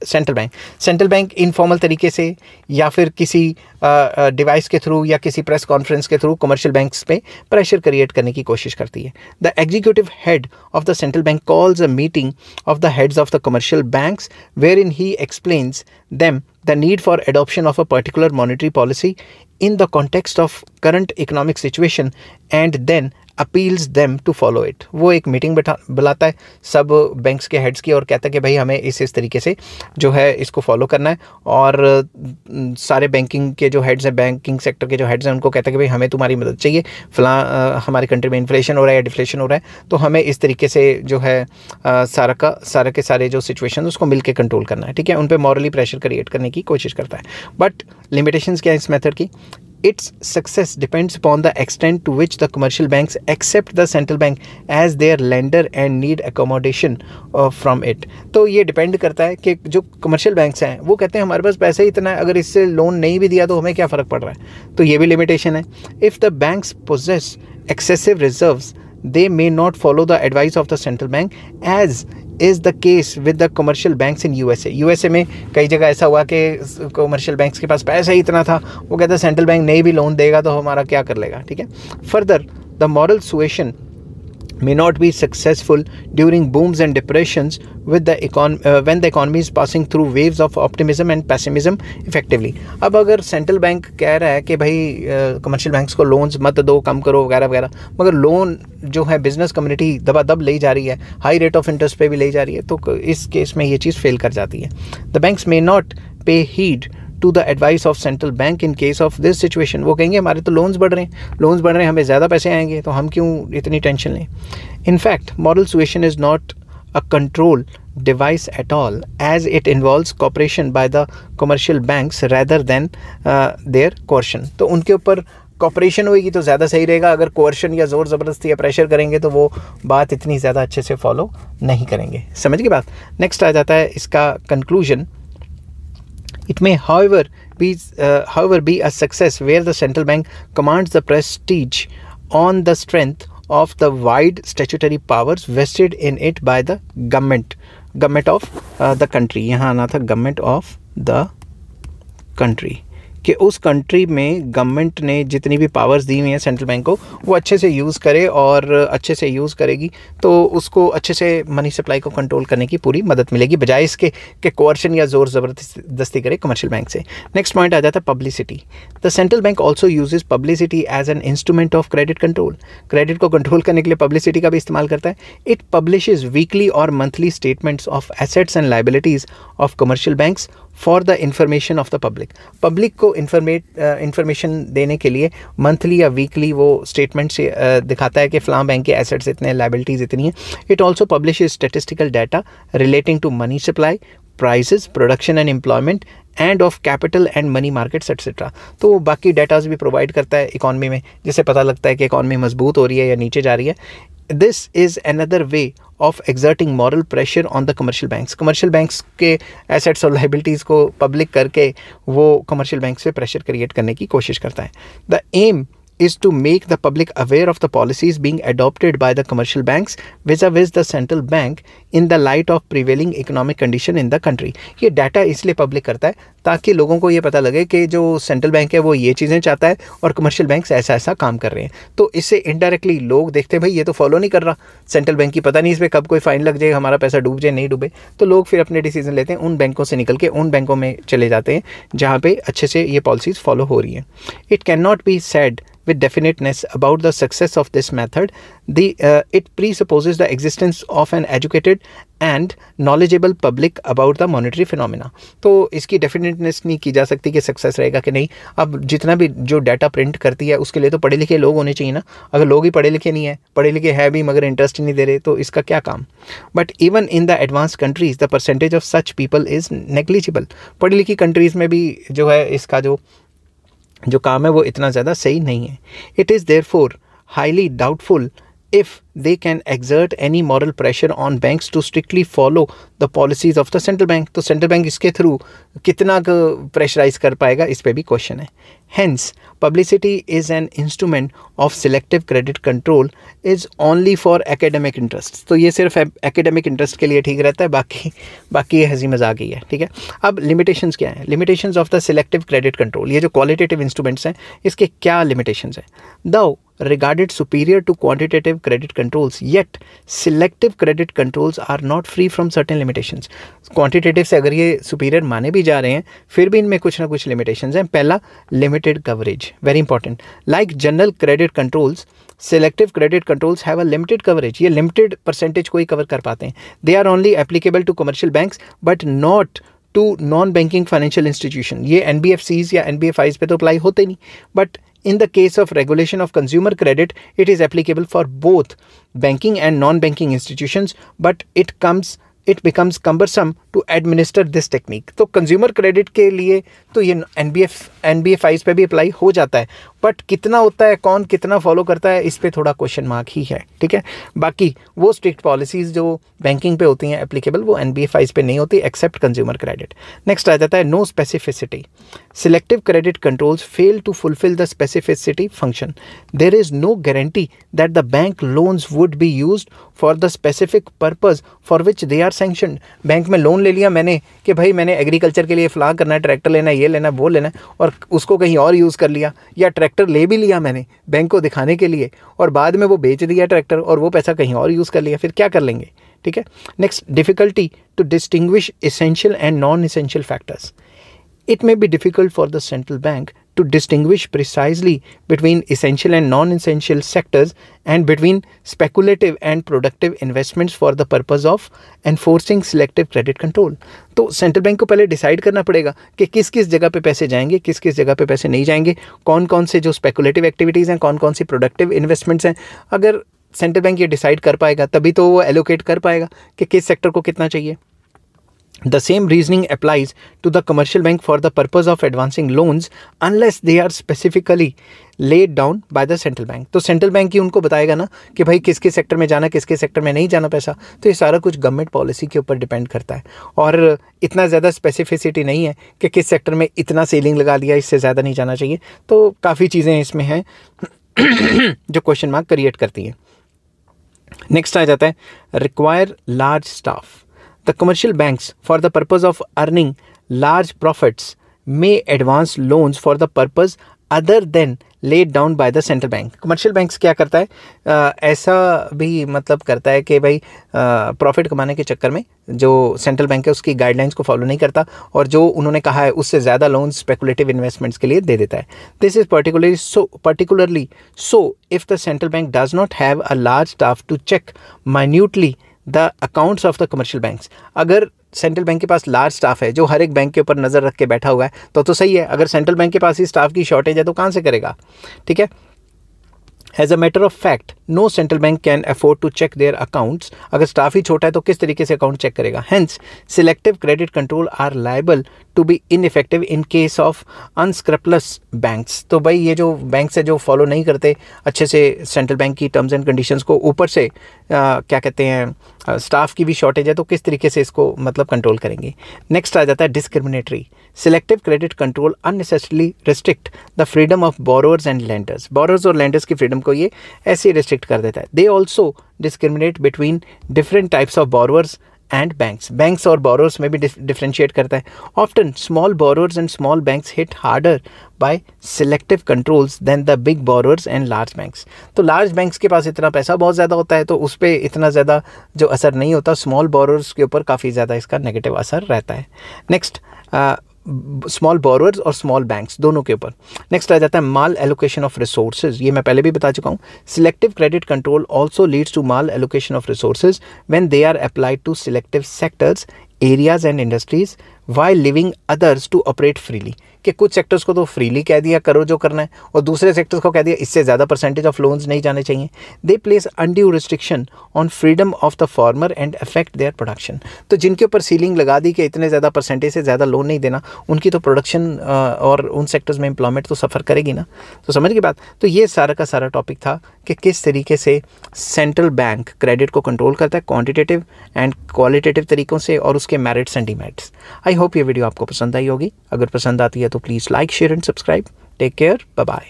central bank. Central bank informal तरीके से या फिर किसी डिवाइस के थ्रू या किसी प्रेस कॉन्फ्रेंस के थ्रू कमर्शियल बैंक्स पे प्रेशर क्रिएट करने की कोशिश करती है। The executive head of the central bank calls a meeting of the heads of the commercial banks where in he explains them the need for adoption of a particular monetary policy in the context of current economic situation and then appeals them to follow it. वो एक मीटिंग बुलाता है सब बैंक्स के हेड्स की और कहता है कि भाई हमें इस तरीके से जो है इसको फॉलो करना है, और सारे बैंकिंग के जो हेड्स हैं, बैंकिंग सेक्टर के जो हेड्स हैं, उनको कहता है कि भाई हमें तुम्हारी मदद चाहिए, फलां हमारी कंट्री में इन्फ्लेशन हो रहा है या डिफ्लेशन हो रहा है, तो हमें इस तरीके से जो है सारा के सारे जो सिचुएशन उसको मिल के कंट्रोल करना है। ठीक है। उन पर मॉरली प्रेशर क्रिएट करने की कोशिश करता है। बट लिमिटेशंस क्या है इस मेथड की? Its success depends upon the extent to which the commercial banks accept the central bank as their lender and need accommodation from it. तो ये डिपेंड करता है कि जो कमर्शियल बैंक्स हैं वो कहते हैं हमारे पास पैसा ही इतना है, अगर इससे लोन नहीं भी दिया तो हमें क्या फ़र्क पड़ रहा है, तो ये भी लिमिटेशन है। If the banks possess excessive reserves, they may not follow the advice of the central bank, as is the case with the commercial banks in USA. USA में कई जगह ऐसा हुआ कि कमर्शियल बैंक्स के पास पैसा ही इतना था, वो कहता है सेंट्रल बैंक नहीं भी लोन देगा तो हमारा क्या कर लेगा, ठीक है. Further, the moral suasion may not be successful during booms and depressions with the when the economy is passing through waves of optimism and pessimism effectively. अब अगर सेंट्रल बैंक कह रहा है कि भाई कमर्शियल बैंक्स को लोन्स मत दो, कम करो वगैरह वगैरह, मगर लोन जो है बिजनेस कम्युनिटी दबादब ले जा रही है, हाई रेट ऑफ इंटरेस्ट पे भी ले जा रही है, तो इस केस में ये चीज़ फेल कर जाती है. The banks may not pay heed to the advice of central bank in case of this situation. वो कहेंगे हमारे तो लोन्स बढ़ रहे हैं, हमें ज़्यादा पैसे आएंगे, तो हम क्यों इतनी टेंशन लें. In fact moral suasion is not a control device at all, as it involves cooperation by the commercial banks rather than their coercion. तो उनके ऊपर कॉपरेशन होगी तो ज़्यादा सही रहेगा. अगर कोर्शन या ज़ोर ज़बरदस्ती या प्रेशर करेंगे तो वो बात इतनी ज़्यादा अच्छे से फॉलो नहीं करेंगे. समझ गई बात. नेक्स्ट आ जाता है इसका conclusion. It may, however, be a success where the central bank commands the prestige on the strength of the wide statutory powers vested in it by the government of the country. यहाँ आना था government of the country, कि उस कंट्री में गवर्नमेंट ने जितनी भी पावर्स दी हुई हैं सेंट्रल बैंक को वो अच्छे से यूज़ करे, और अच्छे से यूज़ करेगी तो उसको अच्छे से मनी सप्लाई को कंट्रोल करने की पूरी मदद मिलेगी, बजाय इसके कि कोर्शन या ज़ोर ज़बरदस्ती करे कमर्शियल बैंक से. नेक्स्ट पॉइंट आ जाता है publicity. The central bank also uses publicity as an instrument of credit control. Credit को कंट्रोल करने के लिए पब्लिसिटी का भी इस्तेमाल करता है. इट पब्लिशेज वीकली और monthly statements of assets and liabilities of commercial banks for the information of the public. Public को इंफॉर्मेशन देने के लिए मंथली या वीकली वो स्टेटमेंट से दिखाता है कि फ़लाँ बैंक के एसेट्स इतने, लाइबिलिटीज़ इतनी हैं. It also publishes statistical data relating to money supply, prices, production and employment and of capital and money markets etcetera. तो बाकी डाटाज भी प्रोवाइड करता है इकॉनमी में, जिससे पता लगता है कि इकॉनमी मजबूत हो रही है या नीचे जा रही है. This is another way of exerting moral pressure on the commercial banks. Commercial banks के एसेट्स और लाइबिलिटीज़ को पब्लिक करके वो कमर्शियल बैंक्स पे प्रेशर क्रिएट करने की कोशिश करता है. The aim is to make the public aware of the policies being adopted by the commercial banks vis-a-vis the central bank in the light of prevailing economic condition in the country. ये डाटा इसलिए पब्लिक करता है ताकि लोगों को ये पता लगे कि जो सेंट्रल बैंक है वो ये चीज़ें चाहता है और कमर्शियल बैंक्स ऐसा ऐसा काम कर रहे हैं. तो इससे इनडायरेक्टली लोग देखते हैं भाई ये तो फॉलो नहीं कर रहा सेंट्रल बैंक की, पता नहीं इस पर कब कोई फाइन लग जाए, हमारा पैसा डूब जाए नहीं डूबे. तो लोग फिर अपने डिसीजन लेते हैं, उन बैंकों से निकल के उन बैंकों में चले जाते हैं जहाँ पे अच्छे से ये पॉलिसीज़ फॉलो हो रही हैं. It can not be said with definiteness about the success of this method. It presupposes the existence of an educated and knowledgeable public about the monetary phenomena. तो इसकी डेफिनेटनेस नहीं की जा सकती कि सक्सेस रहेगा कि नहीं. अब जितना भी जो डाटा प्रिंट करती है उसके लिए तो पढ़े लिखे लोग होने चाहिए ना. अगर लोग ही पढ़े लिखे नहीं है, पढ़े लिखे है भी मगर इंटरेस्ट नहीं दे रहे, तो इसका क्या काम. But even in the advance countries the percentage of such people is negligible. पढ़ी लिखी कंट्रीज़ में भी जो है इसका जो काम है वो इतना ज़्यादा सही नहीं है. It is therefore highly doubtful if they can exert any moral pressure on banks to strictly follow the policies of the central bank. तो सेंट्रल बैंक इसके थ्रू कितना प्रेशराइज कर पाएगा, इस पे भी क्वेश्चन है. Hence, publicity is an instrument of selective credit control is only for academic interests. तो ये सिर्फ academic interest के लिए ठीक रहता है, बाकी ये हंसी मजाक ही है. ठीक है. अब limitations क्या हैं? Limitations of the selective credit control. ये जो qualitative instruments हैं इसके क्या limitations हैं? Though regarded superior to quantitative credit controls, yet selective credit controls are not free from certain limitations. Quantitative से अगर ये superior माने भी जा रहे हैं फिर भी इनमें कुछ ना कुछ limitations हैं. पहला, limited coverage, very important. Like general credit controls, selective credit controls have a limited coverage. ये limited percentage को ही cover कर पाते हैं. They are only applicable to commercial banks but not to non-banking financial institution. ये NBFCs या NBFIs पे तो apply होते नहीं. But in the case of regulation of consumer credit, it is applicable for both banking and non-banking institutions, but it becomes cumbersome to administer this technique. तो consumer credit के लिए तो ये NBFIs पे भी अप्लाई हो जाता है, बट कितना होता है, कौन कितना फॉलो करता है, इस पे थोड़ा क्वेश्चन मार्क ही है, ठीक है। बाकी वो स्ट्रिक्ट पॉलिसीज़ जो बैंकिंग पे होती हैं एप्लीकेबल, वो NBFIs पे नहीं होती एक्सेप्ट कंज्यूमर क्रेडिट। नेक्स्ट आ जाता है no specificity. Selective credit controls fail to fulfil the specificity function. There is no guarantee that the bank loans would be used for the specific purpose for which they are sanctioned. Bank में लोन ले लिया मैंने कि भाई मैंने एग्रीकल्चर के लिए फलां करना है, ट्रैक्टर लेना है, ये लेना है, वो लेना है, और उसको कहीं और यूज़ कर लिया, या ट्रैक्टर ले भी लिया मैंने बैंक को दिखाने के लिए और बाद में वो बेच दिया ट्रैक्टर और वो पैसा कहीं और यूज़ कर लिया, फिर क्या कर लेंगे, ठीक है। Next, difficulty to distinguish essential and non essential factors. It may be difficult for the central bank to distinguish precisely between essential and non-essential sectors and between speculative and productive investments for the purpose of enforcing selective credit control. तो सेंट्रल बैंक को पहले डिसाइड करना पड़ेगा कि किस किस जगह पे पैसे जाएंगे, किस किस जगह पे पैसे नहीं जाएंगे, कौन कौन से जो स्पेकुलेटिव एक्टिविटीज़ हैं, कौन कौन सी प्रोडक्टिव इन्वेस्टमेंट्स हैं। अगर सेंट्रल बैंक ये डिसाइड कर पाएगा तभी तो वो एलोकेट कर पाएगा कि किस सेक्टर को कितना चाहिए। The same reasoning applies to the commercial bank for the purpose of advancing loans unless they are specifically laid down by the central bank. तो सेंट्रल बैंक ही उनको बताएगा ना कि भाई किसके सेक्टर में जाना, किसके सेक्टर में नहीं जाना पैसा। तो ये सारा कुछ गवर्नमेंट पॉलिसी के ऊपर डिपेंड करता है और इतना ज़्यादा स्पेसिफिसिटी नहीं है कि किस सेक्टर में इतना सीलिंग लगा दिया, इससे ज़्यादा नहीं जाना चाहिए। तो काफ़ी चीज़ें इसमें हैं जो क्वेश्चन मार्क क्रिएट करती हैं। नेक्स्ट आ जाता है require large staff. The commercial banks, for the purpose of earning large profits, may advance loans for the purpose other than laid down by the central bank. Commercial banks क्या करता है, ऐसा भी मतलब करता है कि भाई प्रॉफिट कमाने के चक्कर में जो सेंट्रल बैंक है उसकी गाइडलाइंस को फॉलो नहीं करता और जो उन्होंने कहा है उससे ज़्यादा लोन्स स्पेकुलेटिव इन्वेस्टमेंट्स के लिए दे देता है। This is particularly so if the central bank does not have a large staff to check minutely the accounts of the commercial banks. अगर सेंट्रल बैंक के पास लार्ज स्टाफ है जो हर एक बैंक के ऊपर नज़र रख के बैठा हुआ है तो सही है। अगर सेंट्रल बैंक के पास ही स्टाफ की शॉर्टेज है तो कहाँ से करेगा, ठीक है। As a matter of fact, no central bank can afford to check their accounts. अगर स्टाफ ही छोटा है तो किस तरीके से अकाउंट चेक करेगा। Hence, selective credit control are liable to be ineffective in case of unscrupulous banks. तो भाई ये जो बैंक्स है जो फॉलो नहीं करते अच्छे से सेंट्रल बैंक की टर्म्स एंड कंडीशंस को, ऊपर से क्या कहते हैं स्टाफ की भी शॉर्टेज है, तो किस तरीके से इसको मतलब कंट्रोल करेंगे। नेक्स्ट आ जाता है discriminatory. Selective credit control unnecessarily restrict the freedom of borrowers and lenders. Borrowers और lenders की freedom को ये ऐसे restrict कर देता है। They also discriminate between different types of borrowers and banks. Banks और borrowers में भी differentiate करता है। Often small borrowers and small banks hit harder by selective controls than the big borrowers and large banks. तो large banks के पास इतना पैसा बहुत ज़्यादा होता है तो उस पर इतना ज़्यादा जो असर नहीं होता, small borrowers के ऊपर काफ़ी ज़्यादा इसका नेगेटिव असर रहता है। नेक्स्ट, स्मॉल बोरोअर्स और स्मॉल बैंक्स दोनों के ऊपर। नेक्स्ट आ जाता है माल एलोकेशन ऑफ रिसोर्सेज। ये मैं पहले भी बता चुका हूँ। Selective credit control also leads to mal allocation of resources when they are applied to selective sectors, areas and industries while leaving others to operate freely. कि कुछ सेक्टर्स को तो फ्रीली कह दिया करो जो करना है और दूसरे सेक्टर्स को कह दिया इससे ज़्यादा परसेंटेज ऑफ लोन्स नहीं जाने चाहिए। दे place undue restriction on freedom of the farmer and affect their production. तो जिनके ऊपर सीलिंग लगा दी कि इतने ज़्यादा परसेंटेज से ज़्यादा लोन नहीं देना, उनकी तो प्रोडक्शन और उन सेक्टर्स में एम्प्लॉयमेंट तो सफ़र करेगी ना। तो समझ की बात। तो ये सारा का सारा टॉपिक था कि किस तरीके से सेंट्रल बैंक क्रेडिट को कंट्रोल करता है क्वान्टिटेटिव एंड क्वालिटेटिव तरीक़ों से और उसके merits and demerits. I hope ये वीडियो आपको पसंद आई होगी। अगर पसंद आती है तो please like, share and subscribe. Take care, bye bye.